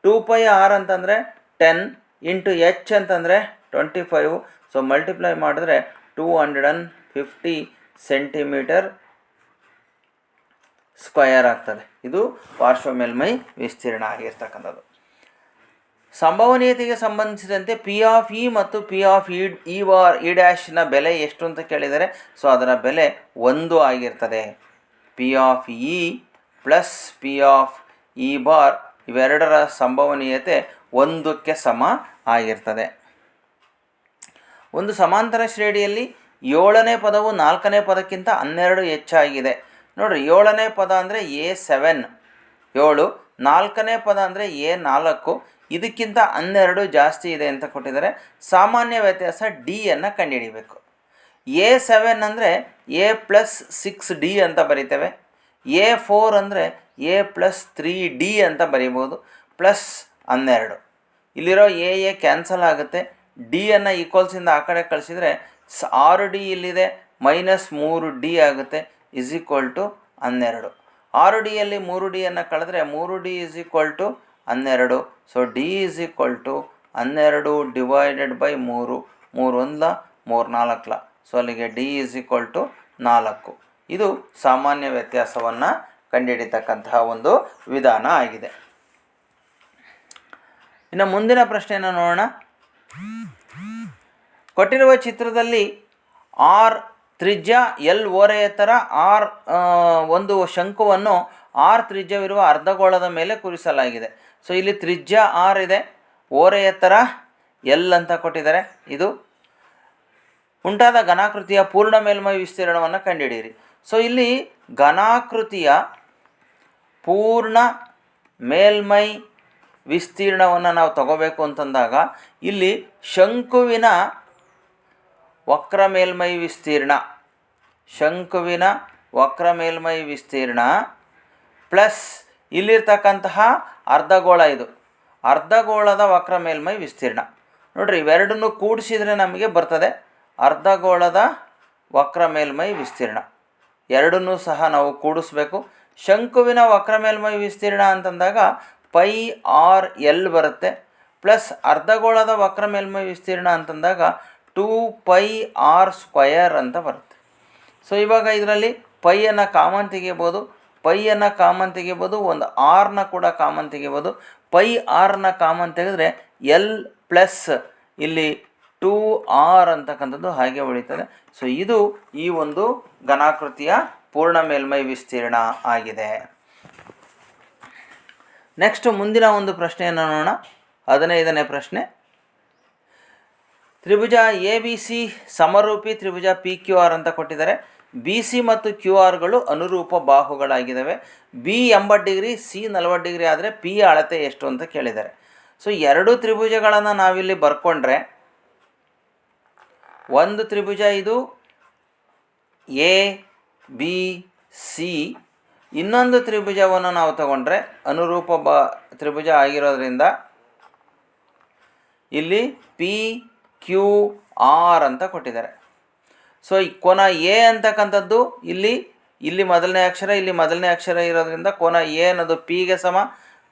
2πr ಅಂತಂದರೆ 10 ಇಂಟು h ಅಂತಂದರೆ 25. ಸೊ ಮಲ್ಟಿಪ್ಲೈ ಮಾಡಿದ್ರೆ 250 ಸೆಂಟಿಮೀಟರ್ ಸ್ಕ್ವಯರ್ ಆಗ್ತದೆ. ಇದು ಪಾರ್ಶ್ವ ಮೇಲ್ಮೈ ವಿಸ್ತೀರ್ಣ ಆಗಿರ್ತಕ್ಕಂಥದ್ದು. ಸಂಭವನೀಯತೆಗೆ ಸಂಬಂಧಿಸಿದಂತೆ ಪಿ ಆಫ್ ಇ ಮತ್ತು P of E bar E ಡ್ಯಾಶ್ನ ಬೆಲೆ ಎಷ್ಟು ಅಂತ ಕೇಳಿದರೆ, ಸೊ ಅದರ ಬೆಲೆ 1 ಆಗಿರ್ತದೆ. P of E plus P of E bar ಇವೆರಡರ ಸಂಭವನೀಯತೆ 1ಕ್ಕೆ ಸಮ ಆಗಿರ್ತದೆ. ಒಂದು ಸಮಾಂತರ ಶ್ರೇಣಿಯಲ್ಲಿ 7ನೇ ಪದವು 4ನೇ ಪದಕ್ಕಿಂತ 12 ಹೆಚ್ಚಾಗಿದೆ. ನೋಡಿರಿ, 7ನೇ ಪದ ಅಂದರೆ A7 7, 4ನೇ ಪದ ಅಂದರೆ A4 ಇದಕ್ಕಿಂತ 12 ಜಾಸ್ತಿ ಇದೆ ಅಂತ ಕೊಟ್ಟಿದ್ದಾರೆ. ಸಾಮಾನ್ಯ ವ್ಯತ್ಯಾಸ ಡಿಯನ್ನು ಕಂಡುಹಿಡಿಬೇಕು. A7 ಅಂದರೆ A+6D ಅಂತ ಬರಿತೇವೆ. A4 ಅಂದರೆ A+3D ಅಂತ ಬರಿಬೋದು. ಪ್ಲಸ್ 12 ಇಲ್ಲಿರೋ ಎ ಕ್ಯಾನ್ಸಲ್ ಆಗುತ್ತೆ. ಡಿಯನ್ನು ಈಕ್ವಲ್ಸಿಂದ ಆ ಕಡೆ ಕಳಿಸಿದರೆ 6D ಇಲ್ಲಿದೆ, -3D ಆಗುತ್ತೆ. Is equal to 12. 6Dಯಲ್ಲಿ 3Dಯನ್ನು ಕಳೆದ್ರೆ 3D is equal to 12. So D is equal to 12 divided by 3 3 1 3 4. So ಅಲ್ಲಿಗೆ ಡಿ ಇಸ್ ಈಕ್ವಲ್ ಟು 4. ಇದು ಸಾಮಾನ್ಯ ವ್ಯತ್ಯಾಸವನ್ನು ಕಂಡುಹಿಡಿತಕ್ಕಂತಹ ಒಂದು ವಿಧಾನ ಆಗಿದೆ. ಇನ್ನು ಮುಂದಿನ ಪ್ರಶ್ನೆಯನ್ನು ನೋಡೋಣ. ಕೊಟ್ಟಿರುವ ಚಿತ್ರದಲ್ಲಿ ಆರ್ ತ್ರಿಜ್ಯ ಎಲ್ ಓರೆ ಎತ್ತರ ಆರ್ ಒಂದು ಶಂಕುವನ್ನು ಆರ್ ತ್ರಿಜ್ಯವಿರುವ ಅರ್ಧಗೋಳದ ಮೇಲೆ ಕೂರಿಸಲಾಗಿದೆ. ಸೊ ಇಲ್ಲಿ ತ್ರಿಜ್ಯ ಆರ್ ಇದೆ, ಓರೆ ಎತ್ತರ ಎಲ್ ಅಂತ ಕೊಟ್ಟಿದ್ದಾರೆ. ಇದು ಉಂಟಾದ ಘನಾಕೃತಿಯ ಪೂರ್ಣ ಮೇಲ್ಮೈ ವಿಸ್ತೀರ್ಣವನ್ನು ಕಂಡುಹಿಡಿಯಿರಿ. ಸೊ ಇಲ್ಲಿ ಘನಾಕೃತಿಯ ಪೂರ್ಣ ಮೇಲ್ಮೈ ವಿಸ್ತೀರ್ಣವನ್ನು ನಾವು ತಗೋಬೇಕು ಅಂತಂದಾಗ ಇಲ್ಲಿ ಶಂಕುವಿನ ವಕ್ರ ಮೇಲ್ಮೈ ವಿಸ್ತೀರ್ಣ ಪ್ಲಸ್ ಇಲ್ಲಿರ್ತಕ್ಕಂತಹ ಅರ್ಧಗೋಳ, ಇದು ಅರ್ಧಗೋಳದ ವಕ್ರ ಮೇಲ್ಮೈ ವಿಸ್ತೀರ್ಣ. ನೋಡಿರಿ, ಇವೆರಡನ್ನು ಕೂಡಿಸಿದರೆ ನಮಗೆ ಬರ್ತದೆ ಅರ್ಧಗೋಳದ ವಕ್ರ ಮೇಲ್ಮೈ ವಿಸ್ತೀರ್ಣ. ಎರಡನ್ನೂ ಸಹ ನಾವು ಕೂಡಿಸ್ಬೇಕು. ಶಂಕುವಿನ ವಕ್ರ ಮೇಲ್ಮೈ ವಿಸ್ತೀರ್ಣ ಅಂತಂದಾಗ πr(L) ಬರುತ್ತೆ. ಪ್ಲಸ್ ಅರ್ಧಗೋಳದ ವಕ್ರ ಮೇಲ್ಮೈ ವಿಸ್ತೀರ್ಣ ಅಂತಂದಾಗ 2πr² ಅಂತ ಬರುತ್ತೆ. ಸೊ ಇವಾಗ ಇದರಲ್ಲಿ ಪೈಯನ್ನು ಕಾಮನ್ ತೆಗಿಬೋದು, ಒಂದು ಆರ್ನ ಕೂಡ ಕಾಮನ್ ತೆಗಿಬೋದು. ಪೈ ಆರ್ನ ಕಾಮನ್ ತೆಗೆದ್ರೆ ಎಲ್ ಪ್ಲಸ್ ಇಲ್ಲಿ 2r ಅಂತಕ್ಕಂಥದ್ದು ಹಾಗೆ ಉಳಿತದೆ. ಸೊ ಇದು ಈ ಒಂದು ಘನಾಕೃತಿಯ ಪೂರ್ಣ ಮೇಲ್ಮೈ ವಿಸ್ತೀರ್ಣ ಆಗಿದೆ. ನೆಕ್ಸ್ಟ್ ಮುಂದಿನ ಒಂದು ಪ್ರಶ್ನೆಯನ್ನು ನೋಡೋಣ. 15ನೇ ಪ್ರಶ್ನೆ. ತ್ರಿಭುಜ ಎ ಬಿ ಸಿ ಸಮರೂಪಿ ತ್ರಿಭುಜ ಪಿ ಕ್ಯೂ ಆರ್ ಅಂತ ಕೊಟ್ಟಿದ್ದಾರೆ. ಬಿ ಸಿ ಮತ್ತು ಕ್ಯೂ ಆರ್ಗಳು ಅನುರೂಪ ಬಾಹುಗಳಾಗಿದ್ದಾವೆ. ಬಿ 80 ಡಿಗ್ರಿ, ಸಿ 40 ಡಿಗ್ರಿ ಆದರೆ ಪಿ ಅಳತೆ ಎಷ್ಟು ಅಂತ ಕೇಳಿದ್ದಾರೆ. ಸೊ ಎರಡು ತ್ರಿಭುಜಗಳನ್ನು ನಾವಿಲ್ಲಿ ಬರ್ಕೊಂಡ್ರೆ, ಒಂದು ತ್ರಿಭುಜ ಇದು ಎ ಬಿ ಸಿ, ಇನ್ನೊಂದು ತ್ರಿಭುಜವನ್ನು ನಾವು ತಗೊಂಡ್ರೆ ಅನುರೂಪ ತ್ರಿಭುಜ ಆಗಿರೋದ್ರಿಂದ ಇಲ್ಲಿ ಪಿ ಕ್ಯೂ ಆರ್ ಅಂತ ಕೊಟ್ಟಿದ್ದಾರೆ. ಸೊ ಈ ಕೋನ ಎ ಅಂತಕ್ಕಂಥದ್ದು ಇಲ್ಲಿ ಮೊದಲನೇ ಅಕ್ಷರ, ಇಲ್ಲಿ ಮೊದಲನೇ ಅಕ್ಷರ ಇರೋದ್ರಿಂದ ಕೋನ ಎ ಅನ್ನೋದು ಪಿಗೆ ಸಮ,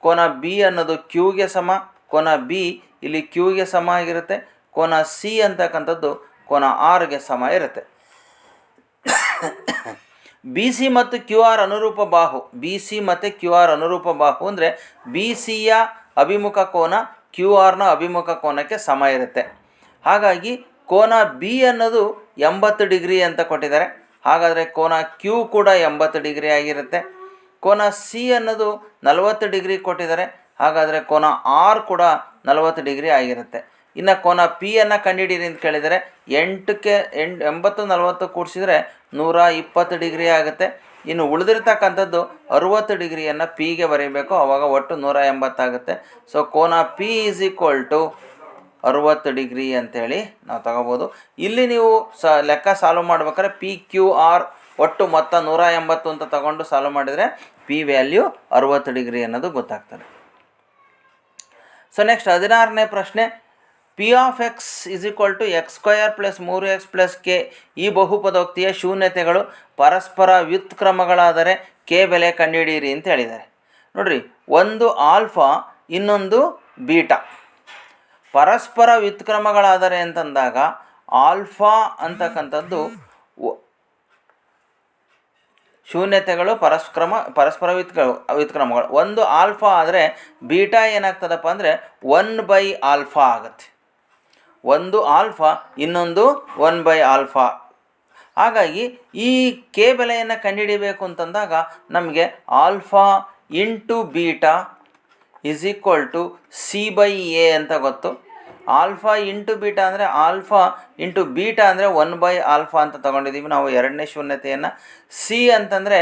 ಕೋನ ಬಿ ಅನ್ನೋದು ಕ್ಯೂಗೆ ಸಮ, ಕೋನ ಬಿ ಇಲ್ಲಿ ಕ್ಯೂಗೆ ಸಮ ಆಗಿರುತ್ತೆ, ಕೋನ ಸಿ ಅಂತಕ್ಕಂಥದ್ದು ಕೋನ ಆರ್ಗೆ ಸಮ ಇರುತ್ತೆ. ಬಿ ಸಿ ಮತ್ತು ಕ್ಯೂ ಆರ್ ಅನುರೂಪ ಬಾಹು, ಬಿ ಸಿ ಮತ್ತು ಕ್ಯೂ ಆರ್ ಅನುರೂಪ ಬಾಹು ಅಂದರೆ ಬಿ ಸಿಯ ಅಭಿಮುಖ ಕೋನ ಕ್ಯೂ ಆರ್ನ ಅಭಿಮುಖ ಕೋನಕ್ಕೆ ಸಮ ಇರುತ್ತೆ. ಹಾಗಾಗಿ ಕೋನ ಬಿ ಅನ್ನೋದು 80 ಡಿಗ್ರಿ ಅಂತ ಕೊಟ್ಟಿದ್ದಾರೆ. ಹಾಗಾದರೆ ಕೋನ ಕ್ಯೂ ಕೂಡ 80 ಡಿಗ್ರಿ ಆಗಿರುತ್ತೆ. ಕೋನ ಸಿ ಅನ್ನೋದು 40 ಡಿಗ್ರಿ ಕೊಟ್ಟಿದ್ದಾರೆ. ಹಾಗಾದರೆ ಕೋನ ಆರ್ ಕೂಡ 40 ಡಿಗ್ರಿ ಆಗಿರುತ್ತೆ. ಇನ್ನು ಕೋನ ಪಿ ಅನ್ನು ಕಂಡುಹಿಡೀರಿ ಅಂತ ಕೇಳಿದರೆ 80 40 ಕೂಡಿಸಿದರೆ 120 ಡಿಗ್ರಿ ಆಗುತ್ತೆ. ಇನ್ನು ಉಳಿದಿರ್ತಕ್ಕಂಥದ್ದು 60 ಡಿಗ್ರಿಯನ್ನು ಪಿಗೆ ಬರೀಬೇಕು, ಆವಾಗ ಒಟ್ಟು 180 ಆಗುತ್ತೆ. ಸೊ ಕೋನ P is equal to 60 degree ಅಂತೇಳಿ ನಾವು ತಗೋಬೋದು. ಇಲ್ಲಿ ನೀವು ಲೆಕ್ಕ ಸಾಲ್ವ್ ಮಾಡ್ಬೇಕಾದ್ರೆ ಪಿ ಕ್ಯೂ ಆರ್ ಒಟ್ಟು ಮೊತ್ತ 180 ಅಂತ ತಗೊಂಡು ಸಾಲ್ವ್ ಮಾಡಿದರೆ ಪಿ ವ್ಯಾಲ್ಯೂ 60 ಡಿಗ್ರಿ ಅನ್ನೋದು ಗೊತ್ತಾಗ್ತದೆ. ಸೊ ನೆಕ್ಸ್ಟ್ 16ನೇ ಪ್ರಶ್ನೆ. P of X is equal to X square plus 3x plus K ಈ ಬಹುಪದೋಕ್ತಿಯ ಶೂನ್ಯತೆಗಳು ಪರಸ್ಪರ ವ್ಯುತ್ಕ್ರಮಗಳಾದರೆ ಕೆ ಬೆಲೆ ಕಂಡುಹಿಡಿಯಿರಿ ಅಂತ ಹೇಳಿದ್ದಾರೆ. ನೋಡಿರಿ, ಒಂದು ಆಲ್ಫಾ ಇನ್ನೊಂದು ಬೀಟಾ ಪರಸ್ಪರ ವ್ಯುತ್ಕ್ರಮಗಳಾದರೆ ಅಂತಂದಾಗ ಆಲ್ಫಾ ಅಂತಕ್ಕಂಥದ್ದು ಶೂನ್ಯತೆಗಳು ಪರಸ್ಪರ ವ್ಯುತ್ಕ್ರಮಗಳು. ಒಂದು ಆಲ್ಫಾ ಆದರೆ ಬೀಟಾ ಏನಾಗ್ತದಪ್ಪ ಅಂದರೆ 1/α ಆಗುತ್ತೆ. ಒಂದು ಆಲ್ಫಾ ಇನ್ನೊಂದು 1/α. ಹಾಗಾಗಿ ಈ ಕೆ ಬೆಲೆಯನ್ನು ಕಂಡುಹಿಡಿಬೇಕು ಅಂತಂದಾಗ ನಮಗೆ alpha into beta is equal to C/A ಅಂತ ಗೊತ್ತು. ಆಲ್ಫಾ ಇಂಟು ಬೀಟಾ ಅಂದರೆ ಆಲ್ಫಾ ಇಂಟು ಬೀಟಾ ಅಂದರೆ 1/α ಅಂತ ತಗೊಂಡಿದ್ದೀವಿ ನಾವು ಎರಡನೇ ಶೂನ್ಯತೆಯನ್ನು. ಸಿ ಅಂತಂದರೆ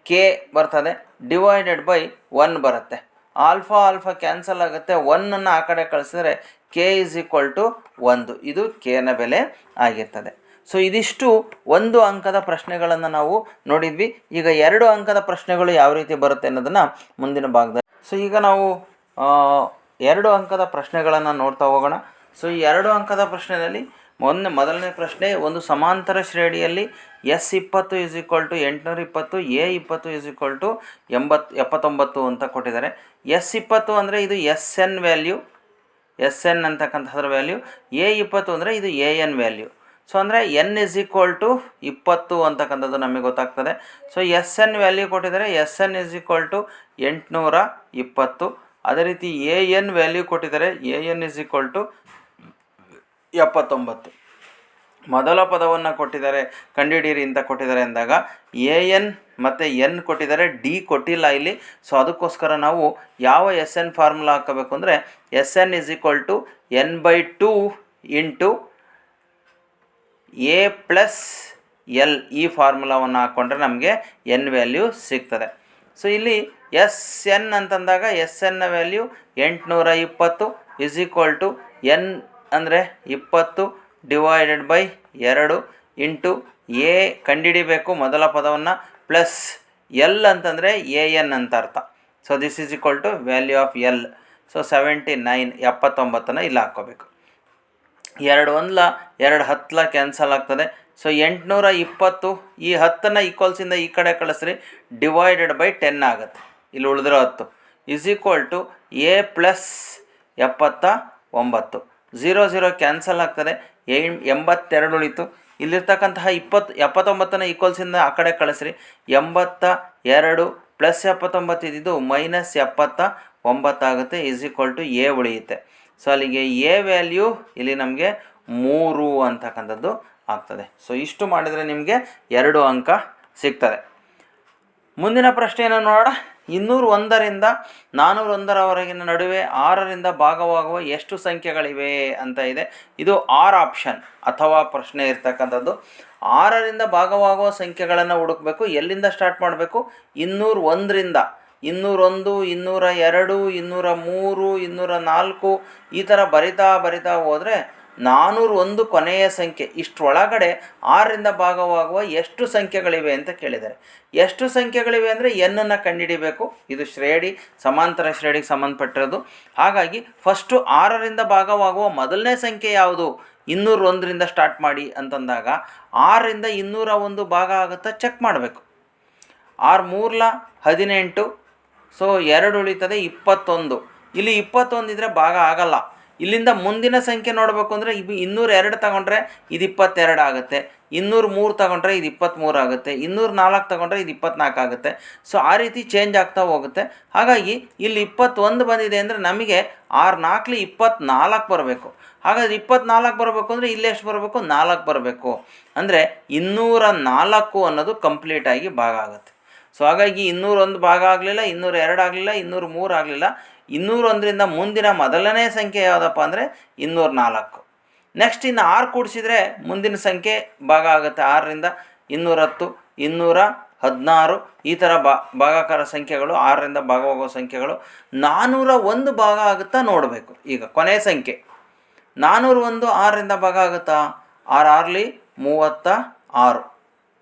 ಕೆ ಬರ್ತದೆ, ಡಿವೈಡೆಡ್ ಬೈ 1 ಬರುತ್ತೆ. ಆಲ್ಫಾ ಆಲ್ಫಾ ಕ್ಯಾನ್ಸಲ್ ಆಗುತ್ತೆ, 1ಅನ್ನು ಆ ಕಡೆ ಕಳಿಸಿದ್ರೆ ಕೆ ಇಸ್ ಈಕ್ವಲ್ ಟು 1. ಇದು ಕೆನ ಬೆಲೆ ಆಗಿರ್ತದೆ. ಸೊ ಇದಿಷ್ಟು ಒಂದು ಅಂಕದ ಪ್ರಶ್ನೆಗಳನ್ನು ನಾವು ನೋಡಿದ್ವಿ. ಈಗ 2 ಅಂಕದ ಪ್ರಶ್ನೆಗಳು ಯಾವ ರೀತಿ ಬರುತ್ತೆ ಅನ್ನೋದನ್ನು ಮುಂದಿನ ಭಾಗದಲ್ಲಿ. ಸೊ ಈಗ ನಾವು 2 ಅಂಕದ ಪ್ರಶ್ನೆಗಳನ್ನು ನೋಡ್ತಾ ಹೋಗೋಣ. ಸೊ ಈ 2 ಅಂಕದ ಪ್ರಶ್ನೆಯಲ್ಲಿ ಮೊದಲನೇ ಪ್ರಶ್ನೆ, ಒಂದು ಸಮಾಂತರ ಶ್ರೇಣಿಯಲ್ಲಿ S20 is equal to 820, A20 is equal to 79 ಅಂತ ಕೊಟ್ಟಿದ್ದಾರೆ. S20 ಅಂದರೆ ಇದು SN ವ್ಯಾಲ್ಯೂ, SN ಅಂತಕ್ಕಂಥದ್ರ ವ್ಯಾಲ್ಯೂ. A20 ಅಂದರೆ ಇದು AN ವ್ಯಾಲ್ಯೂ. ಸೊ ಅಂದರೆ N ಇಸ್ ಈಕ್ವಲ್ ಟು 20 ಅಂತಕ್ಕಂಥದ್ದು ನಮಗೆ ಗೊತ್ತಾಗ್ತದೆ. ಸೊ SN ವ್ಯಾಲ್ಯೂ ಕೊಟ್ಟಿದ್ದಾರೆ, SN ಇಸ್ ಈಕ್ವಲ್ ಟು 820. ಅದೇ ರೀತಿ AN ವ್ಯಾಲ್ಯೂ ಕೊಟ್ಟಿದ್ದಾರೆ, AN ಇಸ್ ಈಕ್ವಲ್ ಟು 79. ಮೊದಲ ಪದವನ್ನು ಕೊಟ್ಟಿದ್ದಾರೆ, ಕಂಡುಹಿಡಿಯಿರಿ ಅಂತ ಕೊಟ್ಟಿದ್ದಾರೆ ಅಂದಾಗ AN ಮತ್ತು N ಕೊಟ್ಟಿದ್ದಾರೆ, D ಕೊಟ್ಟಿಲ್ಲ ಇಲ್ಲಿ. ಸೊ ಅದಕ್ಕೋಸ್ಕರ ನಾವು ಯಾವ SN ಫಾರ್ಮುಲಾ ಹಾಕಬೇಕು ಅಂದರೆ SN is equal to N/2 into A plus L ಈ ಫಾರ್ಮುಲಾವನ್ನು ಹಾಕ್ಕೊಂಡ್ರೆ ನಮಗೆ N ವ್ಯಾಲ್ಯೂ ಸಿಗ್ತದೆ. ಸೊ ಇಲ್ಲಿ SN ಅಂತಂದಾಗ SN ನ value 820 is equal to N ಅಂದರೆ 20 ಡಿವೈಡೆಡ್ ಬೈ 2 ಇಂಟು ಎ ಕಂಡುಹಿಡಿಬೇಕು ಮೊದಲ ಪದವನ್ನು, ಪ್ಲಸ್ L ಅಂತಂದರೆ AN ಅಂತ ಅರ್ಥ. So this is equal to value of L. ಸೊ 79 79 ಇಲ್ಲಿ ಹಾಕ್ಕೋಬೇಕು. 2 1 2 10 ಕ್ಯಾನ್ಸಲ್ ಆಗ್ತದೆ. ಸೊ 820 ಈ 10ನ್ನು ಈಕ್ವಲ್ಸಿಂದ ಈ ಕಡೆ ಕಳಿಸ್ರಿ, ಡಿವೈಡೆಡ್ ಬೈ 10 ಆಗುತ್ತೆ. ಇಲ್ಲಿ ಉಳಿದಿರೋ 10 is equal to A plus 79. 0 0 cancel ಆಗ್ತದೆ, 82 ಉಳಿತು. ಇಲ್ಲಿರ್ತಕ್ಕಂತಹ 79ನ ಈಕ್ವಲ್ಸಿಂದ ಆ ಕಡೆ ಕಳಿಸ್ರಿ, 82 ಪ್ಲಸ್ 79 ಇದ್ದಿದ್ದು -79 9 ಈಸ್ ಈಕ್ವಲ್ ಟು ಎ ಉಳಿಯುತ್ತೆ. ಸೊ ಅಲ್ಲಿಗೆ ಎ ವ್ಯಾಲ್ಯೂ ಇಲ್ಲಿ ನಮಗೆ 3 ಅಂತಕ್ಕಂಥದ್ದು ಆಗ್ತದೆ. ಸೊ ಇಷ್ಟು ಮಾಡಿದರೆ ನಿಮಗೆ 2 ಅಂಕ ಸಿಗ್ತದೆ. ಮುಂದಿನ ಪ್ರಶ್ನೆಯನ್ನು ನೋಡೋಣ. 201ರಿಂದ 401ರವರೆಗಿನ ನಡುವೆ 6ರಿಂದ ಭಾಗವಾಗುವ ಎಷ್ಟು ಸಂಖ್ಯೆಗಳಿವೆ ಅಂತ ಇದೆ. ಇದು ಆರ್ ಆಪ್ಷನ್ ಅಥವಾ ಪ್ರಶ್ನೆ ಇರ್ತಕ್ಕಂಥದ್ದು. 6ರಿಂದ ಭಾಗವಾಗುವ ಸಂಖ್ಯೆಗಳನ್ನು ಹುಡುಕಬೇಕು. ಎಲ್ಲಿಂದ ಸ್ಟಾರ್ಟ್ ಮಾಡಬೇಕು? 201ರಿಂದ 201, 202, 203, 204 ಈ ಥರ ಬರಿತಾ ಹೋದರೆ 401 ಕೊನೆಯ ಸಂಖ್ಯೆ. ಇಷ್ಟರೊಳಗಡೆ 6ರಿಂದ ಭಾಗವಾಗುವ ಎಷ್ಟು ಸಂಖ್ಯೆಗಳಿವೆ ಅಂತ ಕೇಳಿದ್ದಾರೆ. ಎಷ್ಟು ಸಂಖ್ಯೆಗಳಿವೆ ಅಂದರೆ ಎನ್ನನ್ನು ಕಂಡುಹಿಡಿಬೇಕು. ಇದು ಶ್ರೇಣಿ, ಸಮಾಂತರ ಶ್ರೇಣಿಗೆ ಸಂಬಂಧಪಟ್ಟಿರೋದು. ಹಾಗಾಗಿ ಫಸ್ಟು 6ರಿಂದ ಭಾಗವಾಗುವ ಮೊದಲನೇ ಸಂಖ್ಯೆ ಯಾವುದು? 201ರಿಂದ ಸ್ಟಾರ್ಟ್ ಮಾಡಿ ಅಂತಂದಾಗ 6ರಿಂದ 201 ಭಾಗ ಆಗುತ್ತಾ ಚೆಕ್ ಮಾಡಬೇಕು. 6 3 18, ಸೊ 2 ಉಳಿತದೆ 21. ಇಲ್ಲಿ 21 ಇದ್ದರೆ ಭಾಗ ಆಗಲ್ಲ. ಇಲ್ಲಿಂದ ಮುಂದಿನ ಸಂಖ್ಯೆ ನೋಡಬೇಕು ಅಂದರೆ 202 ತಗೊಂಡ್ರೆ ಇದು 22 ಆಗುತ್ತೆ, 203 ತಗೊಂಡ್ರೆ ಇದು 23 ಆಗುತ್ತೆ, 204 ತಗೊಂಡ್ರೆ ಇದು 24 ಆಗುತ್ತೆ. ಸೊ ಆ ರೀತಿ ಚೇಂಜ್ ಆಗ್ತಾ ಹೋಗುತ್ತೆ. ಹಾಗಾಗಿ ಇಲ್ಲಿ 21 ಬಂದಿದೆ ಅಂದರೆ ನಮಗೆ 6 4 24 ಬರಬೇಕು. ಹಾಗಾದರೆ 24 ಬರಬೇಕು ಅಂದರೆ ಇಲ್ಲಿ ಎಷ್ಟು ಬರಬೇಕು? 4 ಬರಬೇಕು. ಅಂದರೆ 204 ಅನ್ನೋದು ಕಂಪ್ಲೀಟಾಗಿ ಭಾಗ ಆಗುತ್ತೆ. ಸೊ ಹಾಗಾಗಿ 201 ಭಾಗ ಆಗಲಿಲ್ಲ, 202 ಆಗಲಿಲ್ಲ, 203 ಆಗಲಿಲ್ಲ. 201ರಿಂದ ಮುಂದಿನ ಮೊದಲನೇ ಸಂಖ್ಯೆ ಯಾವುದಪ್ಪ ಅಂದರೆ 204. ನೆಕ್ಸ್ಟ್ ಇನ್ನು 6 ಕೂಡಿಸಿದರೆ ಮುಂದಿನ ಸಂಖ್ಯೆ ಭಾಗ ಆಗುತ್ತೆ. 6ರಿಂದ 210, 216 ಈ ಥರ ಭಾಗಾಕಾರ ಸಂಖ್ಯೆಗಳು, 6ರಿಂದ ಭಾಗವಾಗುವ ಸಂಖ್ಯೆಗಳು. 401 ಭಾಗ ಆಗುತ್ತಾ ನೋಡಬೇಕು. ಈಗ ಕೊನೆಯ ಸಂಖ್ಯೆ 401 6ರಿಂದ ಭಾಗ ಆಗುತ್ತಾ? 6 6 36,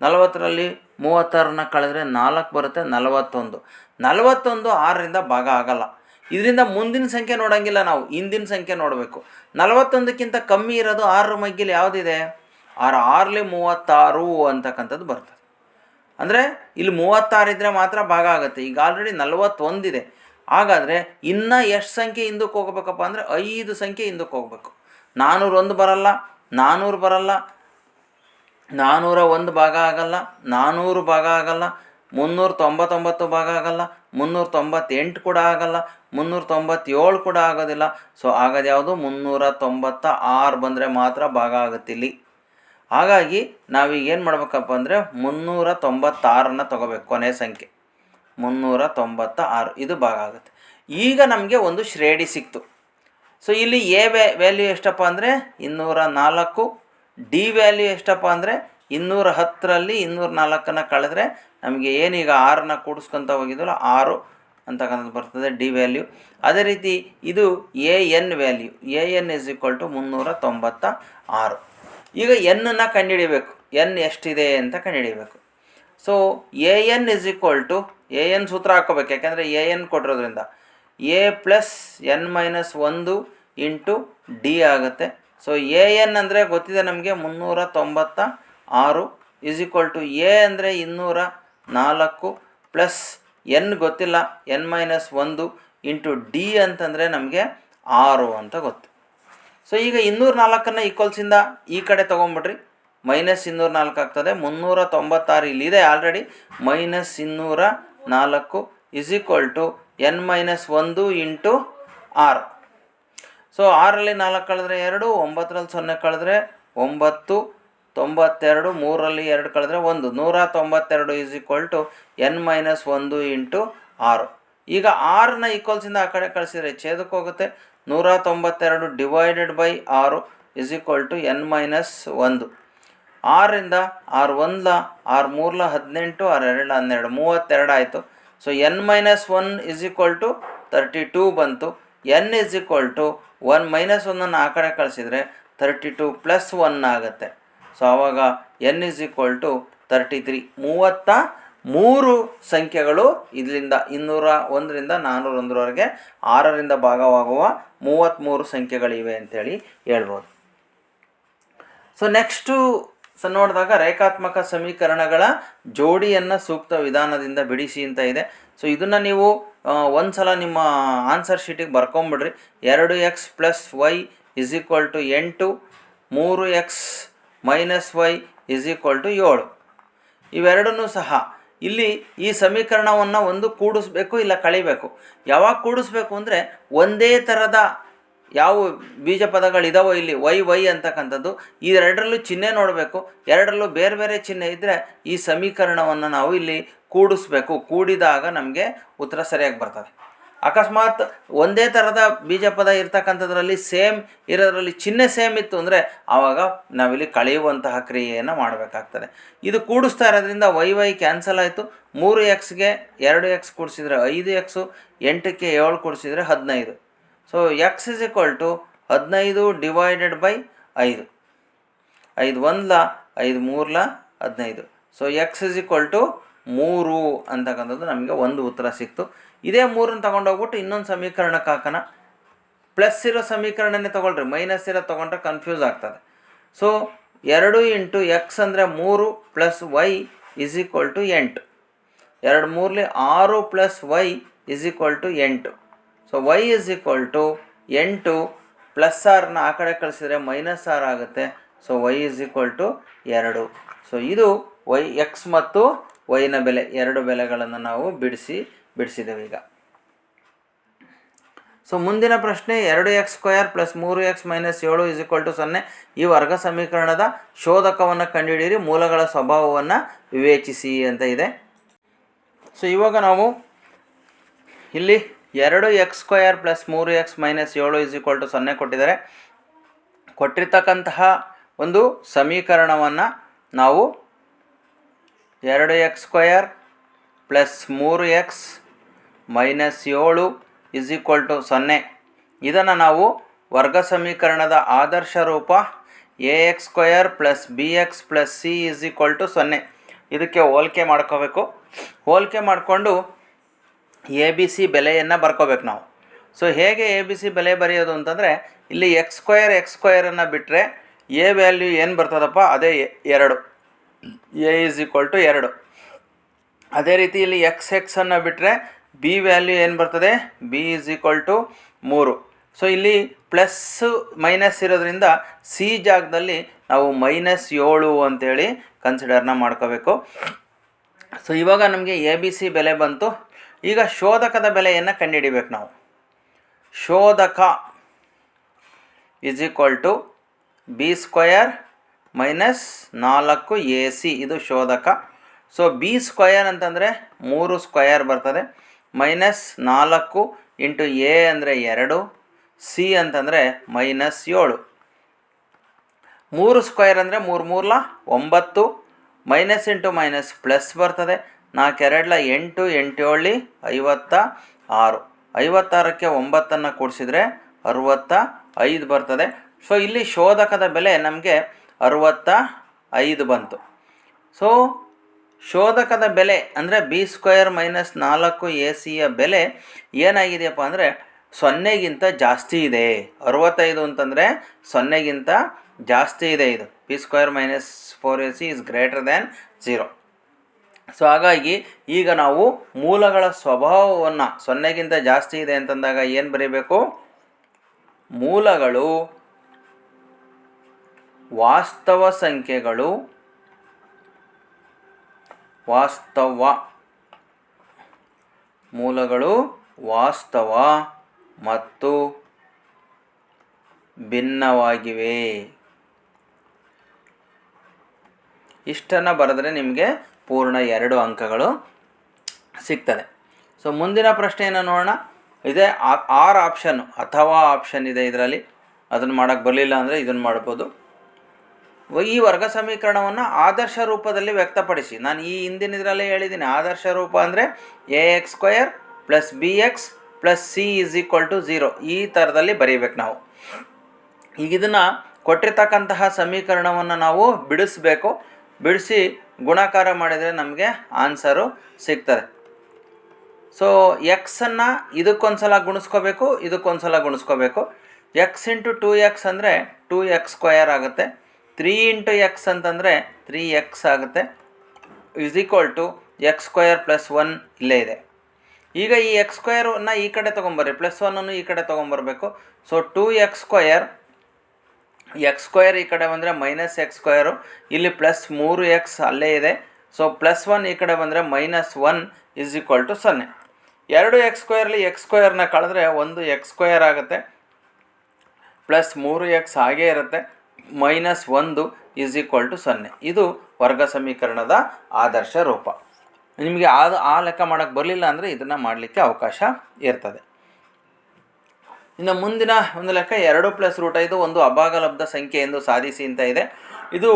40ರಲ್ಲಿ 36ನ ಕಳೆದ್ರೆ 4 ಬರುತ್ತೆ, 41. 41 6ರಿಂದ ಭಾಗ ಆಗಲ್ಲ. ಇದರಿಂದ ಮುಂದಿನ ಸಂಖ್ಯೆ ನೋಡೋಂಗಿಲ್ಲ, ನಾವು ಹಿಂದಿನ ಸಂಖ್ಯೆ ನೋಡಬೇಕು. 41ಕ್ಕಿಂತ ಕಮ್ಮಿ ಇರೋದು 6ರ ಮಗ್ಗಿಲಿ ಯಾವುದಿದೆ? 6 6 36 ಅಂತಕ್ಕಂಥದ್ದು ಬರ್ತದೆ. ಅಂದರೆ ಇಲ್ಲಿ 36 ಇದ್ದರೆ ಮಾತ್ರ ಭಾಗ ಆಗುತ್ತೆ. ಈಗ ಆಲ್ರೆಡಿ 41 ಇದೆ. ಹಾಗಾದರೆ ಇನ್ನೂ ಎಷ್ಟು ಸಂಖ್ಯೆ ಹಿಂದಕ್ಕೆ ಹೋಗ್ಬೇಕಪ್ಪ ಅಂದರೆ 5 ಸಂಖ್ಯೆ ಹಿಂದಕ್ಕೆ ಹೋಗ್ಬೇಕು. 401 ಬರಲ್ಲ, 400 ಬರಲ್ಲ, 401 ಭಾಗ ಆಗಲ್ಲ, 400 ಭಾಗ ಆಗಲ್ಲ, 399 ಭಾಗ ಆಗಲ್ಲ, 398 ಕೂಡ ಆಗಲ್ಲ, 397 ಕೂಡ ಆಗೋದಿಲ್ಲ. ಸೊ ಆಗೋದು ಯಾವುದು? 396 ಬಂದರೆ ಮಾತ್ರ ಭಾಗ ಆಗುತ್ತೆ ಇಲ್ಲಿ. ಹಾಗಾಗಿ ನಾವೀಗ ಏನು ಮಾಡ್ಬೇಕಪ್ಪ ಅಂದರೆ 396 ತಗೋಬೇಕು. ಕೊನೆಯ ಸಂಖ್ಯೆ 396 ಇದು ಭಾಗ ಆಗುತ್ತೆ. ಈಗ ನಮಗೆ ಒಂದು ಶ್ರೇಣಿ ಸಿಕ್ತು. ಸೊ ಇಲ್ಲಿ ಎ ವ್ಯಾಲ್ಯೂ ಎಷ್ಟಪ್ಪ ಅಂದರೆ 204, ಡಿ ವ್ಯಾಲ್ಯೂ ಎಷ್ಟಪ್ಪ ಅಂದರೆ 210ರಲ್ಲಿ 204 ಕಳೆದ್ರೆ ನಮಗೆ ಏನೀಗ 6 ಕೂಡಿಸ್ಕೊತ ಹೋಗಿದ್ವಲ್ಲ 6 ಅಂತಕ್ಕಂಥದ್ದು ಬರ್ತದೆ ಡಿ ವ್ಯಾಲ್ಯೂ. ಅದೇ ರೀತಿ ಇದು A N value, A N is equal to 396. ಈಗ ಎನ್ನನ್ನು ಕಂಡುಹಿಡಿಬೇಕು. ಎನ್ ಎಷ್ಟಿದೆ ಅಂತ ಕಂಡುಹಿಡಿಬೇಕು. So A N is equal to, A N ಸೂತ್ರ ಹಾಕೋಬೇಕು, ಯಾಕೆಂದರೆ ಎ ಎನ್ ಕೊಟ್ಟಿರೋದ್ರಿಂದ A plus N minus 1 into D ಆಗುತ್ತೆ. ಸೊ ಎ ಎನ್ ಅಂದರೆ ಗೊತ್ತಿದೆ ನಮಗೆ 396 ಇಸ್ ಈಕ್ವಲ್ ಟು ಎ ಅಂದರೆ 204 ಪ್ಲಸ್ ಎನ್ ಗೊತ್ತಿಲ್ಲ, ಎನ್ ಮೈನಸ್ 1 ಇಂಟು ಡಿ ಅಂತಂದರೆ ನಮಗೆ 6 ಅಂತ ಗೊತ್ತು. ಸೊ ಈಗ 204 ಈಕ್ವಲ್ಸಿಂದ ಈ ಕಡೆ ತೊಗೊಂಬಿಡ್ರಿ, ಮೈನಸ್ 204 ಆಗ್ತದೆ. 396 ಇಲ್ಲಿದೆ already, minus 204 is equal to N minus 1 into 6. So 6ರಲ್ಲಿ 4 ಕಳೆದ್ರೆ 2, 9ರಲ್ಲಿ 0 ಕಳೆದ್ರೆ 9, 92, 3ರಲ್ಲಿ 2 ಕಳೆದ್ರೆ 1, 192 is equal to N minus 1 into 6. ಈಗ 6ನ ಈಕ್ವಲ್ಸಿಂದ ಆ ಕಡೆ ಕಳಿಸಿದರೆ ಛೇದಕ್ಕೆ ಹೋಗುತ್ತೆ. 192 divided by 6 is equal to N minus 1. 6ರಿಂದ 6 1 6 3 18, 6 2 12, 32 ಆಯಿತು. So N minus 1 is equal to 32 ಬಂತು. N is equal to 1 minus 1 ಆ ಕಡೆ ಕಳಿಸಿದರೆ 32 ಪ್ಲಸ್ 1 ಆಗುತ್ತೆ. ಸೊ ಆವಾಗ ಎನ್ ಇಸ್ ಈಕ್ವಲ್ ಟು 33. 33 ಸಂಖ್ಯೆಗಳು ಇದರಿಂದ 201ರಿಂದ 401ವರೆಗೆ 6ರಿಂದ ಭಾಗವಾಗುವ 33 ಸಂಖ್ಯೆಗಳಿವೆ ಅಂತೇಳಿ ಹೇಳ್ಬೋದು. ಸೊ ನೆಕ್ಸ್ಟು ನೋಡಿದಾಗ ರೇಖಾತ್ಮಕ ಸಮೀಕರಣಗಳ ಜೋಡಿಯನ್ನು ಸೂಕ್ತ ವಿಧಾನದಿಂದ ಬಿಡಿಸಿ ಅಂತ ಇದೆ. ಸೊ ಇದನ್ನು ನೀವು ಒಂದು ಸಲ ನಿಮ್ಮ ಆನ್ಸರ್ ಶೀಟಿಗೆ ಬರ್ಕೊಂಬಿಡ್ರಿ. 2x plus Y is equal to 8, 3x minus Y is equal to 7. ಇವೆರಡನ್ನೂ ಸಹ ಇಲ್ಲಿ ಈ ಸಮೀಕರಣವನ್ನು ಒಂದು ಕೂಡಿಸ್ಬೇಕು ಇಲ್ಲ ಕಳಿಬೇಕು. ಯಾವಾಗ ಕೂಡಿಸ್ಬೇಕು ಅಂದರೆ ಒಂದೇ ಥರದ ಯಾವ ಬೀಜ ಪದಗಳಿದಾವೋ ಇಲ್ಲಿ ವೈ ಅಂತಕ್ಕಂಥದ್ದು ಇದೆರಡರಲ್ಲೂ ಚಿಹ್ನೆ ನೋಡಬೇಕು. ಎರಡರಲ್ಲೂ ಬೇರೆ ಬೇರೆ ಚಿಹ್ನೆ ಇದ್ದರೆ ಈ ಸಮೀಕರಣವನ್ನು ನಾವು ಇಲ್ಲಿ ಕೂಡಿಸ್ಬೇಕು. ಕೂಡಿದಾಗ ನಮಗೆ ಉತ್ತರ ಸರಿಯಾಗಿ ಬರ್ತದೆ. ಅಕಸ್ಮಾತ್ ಒಂದೇ ಥರದ ಬೀಜ ಪದ ಇರ್ತಕ್ಕಂಥದ್ರಲ್ಲಿ ಸೇಮ್ ಇರೋದ್ರಲ್ಲಿ ಚಿಹ್ನೆ ಸೇಮ್ ಇತ್ತು ಅಂದರೆ ಆವಾಗ ನಾವಿಲ್ಲಿ ಕಳೆಯುವಂತಹ ಕ್ರಿಯೆಯನ್ನು ಮಾಡಬೇಕಾಗ್ತದೆ. ಇದು ಕೂಡಿಸ್ತಾ ಇರೋದ್ರಿಂದ ವೈ ಕ್ಯಾನ್ಸಲ್ ಆಯಿತು. 3x ಗೆ 2x ಕೂಡಿಸಿದ್ರೆ 5x, 8ಕ್ಕೆ 7 ಕೂಡಿಸಿದ್ರೆ 15. So x = 15 divided by 5. 5 1 5 3 15. So x = 3 ಅಂತಕ್ಕಂಥದ್ದು ನಮಗೆ ಒಂದು ಉತ್ತರ ಸಿಕ್ತು. ಇದೇ 3 ತಗೊಂಡೋಗ್ಬಿಟ್ಟು ಇನ್ನೊಂದು ಸಮೀಕರಣಕ್ಕೆ ಹಾಕೋಣ. ಪ್ಲಸ್ ಇರೋ ಸಮೀಕರಣನೇ ತೊಗೊಳ್ರಿ, ಮೈನಸ್ ಇರೋ ತೊಗೊಂಡ್ರೆ ಕನ್ಫ್ಯೂಸ್ ಆಗ್ತದೆ. ಸೊ 2 × x ಅಂದರೆ 3 plus y = 8. 2 3 6 plus y = 8. So y = 8 plus ಆರ್ನ ಆ ಕಡೆ ಕಳಿಸಿದರೆ ಮೈನಸ್ ಆರ್ ಆಗುತ್ತೆ. So y = 2. ಸೊ ಇದು x ಮತ್ತು yನ ಬೆಲೆ, ಎರಡು ಬೆಲೆಗಳನ್ನು ನಾವು ಬಿಡಿಸಿದ್ದೇವೆ ಈಗ. ಸೊ ಮುಂದಿನ ಪ್ರಶ್ನೆ 2x² + 3x - 7 = 0 ಈ ವರ್ಗ ಸಮೀಕರಣದ ಶೋಧಕವನ್ನು ಕಂಡುಹಿಡಿಯಿರಿ, ಮೂಲಗಳ ಸ್ವಭಾವವನ್ನು ವಿವೇಚಿಸಿ ಅಂತ ಇದೆ. ಸೊ ಇವಾಗ ನಾವು ಇಲ್ಲಿ 2x² + 3x - 7 = 0 ಕೊಟ್ಟಿದ್ದಾರೆ. ಕೊಟ್ಟಿರ್ತಕ್ಕಂತಹ ಒಂದು ಸಮೀಕರಣವನ್ನು ನಾವು 2x² + 3x - 7 = 0 ಇದನ್ನು ನಾವು ವರ್ಗ ಸಮೀಕರಣದ ಆದರ್ಶ ರೂಪ ax² + bx + c = 0 ಇದಕ್ಕೆ ಹೋಲಿಕೆ ಮಾಡ್ಕೋಬೇಕು. ಹೋಲಿಕೆ ಮಾಡಿಕೊಂಡು ಎ ಬಿ ಸಿ ಬೆಲೆಯನ್ನು ಬರ್ಕೋಬೇಕು ನಾವು. ಸೊ ಹೇಗೆ ಎ ಬಿ ಸಿ ಬೆಲೆ ಬರೆಯೋದು ಅಂತಂದರೆ ಇಲ್ಲಿ x² ಬಿಟ್ಟರೆ ಎ ವ್ಯಾಲ್ಯೂ ಏನು ಬರ್ತದಪ್ಪ ಅದೇ 2, a = 2. ಅದೇ ರೀತಿ ಇಲ್ಲಿ x ಬಿಟ್ಟರೆ ಬಿ ವ್ಯಾಲ್ಯೂ ಏನು ಬರ್ತದೆ, b = 3. ಸೊ ಇಲ್ಲಿ ಪ್ಲಸ್ ಮೈನಸ್ ಇರೋದ್ರಿಂದ ಸಿ ಜಾಗದಲ್ಲಿ ನಾವು -7 ಅಂತೇಳಿ ಕನ್ಸಿಡರ್ನ ಮಾಡ್ಕೋಬೇಕು. ಸೊ ಇವಾಗ ನಮಗೆ ಎ ಬಿ ಸಿ ಬೆಲೆ ಬಂತು. ಈಗ ಶೋಧಕದ ಬೆಲೆಯನ್ನು ಕಂಡುಹಿಡಿಬೇಕು ನಾವು. ಶೋಧಕ = b² - 4ac ಇದು ಶೋಧಕ. ಸೊ b² ಅಂತಂದರೆ 3² ಬರ್ತದೆ, -4 × a ಅಂದರೆ 2, c ಅಂತಂದರೆ -7. 3² ಅಂದರೆ 3 3 9, ಮೈನಸ್ ಇಂಟು ಮೈನಸ್ ಪ್ಲಸ್ ಬರ್ತದೆ. 4 2 8, 8 7 56. 56ಕ್ಕೆ 9 ಕೂಡಿಸಿದ್ರೆ 65 ಬರ್ತದೆ. ಸೊ ಇಲ್ಲಿ ಶೋಧಕದ ಬೆಲೆ ನಮಗೆ 65 ಬಂತು. ಸೊ ಶೋಧಕದ ಬೆಲೆ ಅಂದರೆ b² - 4ac ಬೆಲೆ ಏನಾಗಿದೆಯಪ್ಪ ಅಂದರೆ 0ಗಿಂತ ಜಾಸ್ತಿ ಇದೆ. 65 ಅಂತಂದರೆ 0ಗಿಂತ ಜಾಸ್ತಿ ಇದೆ. ಇದು b² - 4ac > 0. ಸೊ ಹಾಗಾಗಿ ಈಗ ನಾವು ಮೂಲಗಳ ಸ್ವಭಾವವನ್ನು 0ಗಿಂತ ಜಾಸ್ತಿ ಇದೆ ಅಂತಂದಾಗ ಏನು ಬರೀಬೇಕು, ಮೂಲಗಳು ವಾಸ್ತವ ಸಂಖ್ಯೆಗಳು, ಮೂಲಗಳು ವಾಸ್ತವ ಮತ್ತು ಭಿನ್ನವಾಗಿವೆ. ಇಷ್ಟನ್ನು ಬರೆದ್ರೆ ನಿಮಗೆ ಪೂರ್ಣ 2 ಅಂಕಗಳು ಸಿಗ್ತದೆ. ಸೊ ಮುಂದಿನ ಪ್ರಶ್ನೆಯನ್ನು ನೋಡೋಣ. ಇದೇ ಆರ್ ಆಪ್ಷನ್ ಅಥವಾ ಆಪ್ಷನ್ ಇದೆ ಇದರಲ್ಲಿ. ಅದನ್ನು ಮಾಡೋಕ್ಕೆ ಬರಲಿಲ್ಲ ಅಂದರೆ ಇದನ್ನು ಮಾಡ್ಬೋದು. ಈ ವರ್ಗ ಸಮೀಕರಣವನ್ನು ಆದರ್ಶ ರೂಪದಲ್ಲಿ ವ್ಯಕ್ತಪಡಿಸಿ. ನಾನು ಈ ಹಿಂದಿನ ಇದರಲ್ಲೇ ಹೇಳಿದ್ದೀನಿ, ಆದರ್ಶ ರೂಪ ಅಂದರೆ ax² + bx + c = 0 ಈ ಥರದಲ್ಲಿ ಬರೀಬೇಕು ನಾವು. ಈಗ ಇದನ್ನು ಕೊಟ್ಟಿರ್ತಕ್ಕಂತಹ ಸಮೀಕರಣವನ್ನು ನಾವು ಬಿಡಿಸಬೇಕು. ಬಿಡಿಸಿ ಗುಣಾಕಾರ ಮಾಡಿದರೆ ನಮಗೆ ಆನ್ಸರು ಸಿಗ್ತದೆ. ಸೊ ಎಕ್ಸನ್ನು ಇದಕ್ಕೊಂದು ಸಲ ಗುಣಿಸ್ಕೋಬೇಕು, ಇದಕ್ಕೊಂದು ಗುಣಿಸ್ಕೋಬೇಕು. x × 2x ಅಂದರೆ 2x² ಆಗುತ್ತೆ. 3 × x ಅಂತಂದರೆ 3x ಆಗುತ್ತೆ. = x² + 1 ಇಲ್ಲೇ ಇದೆ. ಈಗ ಈ x² ಈ ಕಡೆ ತೊಗೊಂಬರ್ರಿ, +1 ಈ ಕಡೆ ತೊಗೊಂಬರ್ಬೇಕು. ಸೊ 2x², x² ಈ ಕಡೆ ಬಂದರೆ -x², ಇಲ್ಲಿ +3x ಅಲ್ಲೇ ಇದೆ. ಸೊ +1 ಈ ಕಡೆ ಬಂದರೆ -1 = 0. 2 x ಸ್ಕ್ವೇರಲ್ಲಿ ಎಕ್ಸ್ ಸ್ಕ್ವೇರ್ನ ಕಳೆದ್ರೆ 1 x ಸ್ಕ್ವೇರ್ ಆಗುತ್ತೆ, ಪ್ಲಸ್ 3x ಹಾಗೇ ಇರುತ್ತೆ, -1 = 0. ಇದು ವರ್ಗ ಸಮೀಕರಣದ ಆದರ್ಶ ರೂಪ. ನಿಮಗೆ ಆ ಲೆಕ್ಕ ಮಾಡೋಕ್ಕೆ ಬರಲಿಲ್ಲ ಅಂದರೆ ಇದನ್ನು ಮಾಡಲಿಕ್ಕೆ ಅವಕಾಶ ಇರ್ತದೆ. ಇನ್ನು ಮುಂದಿನ ಒಂದು ಲೆಕ್ಕ 2 + √5 ಒಂದು ಅಭಾಗಲಬ್ಧ ಸಂಖ್ಯೆ ಎಂದು ಸಾಧಿಸಿ ಅಂತ ಇದೆ. ಇದು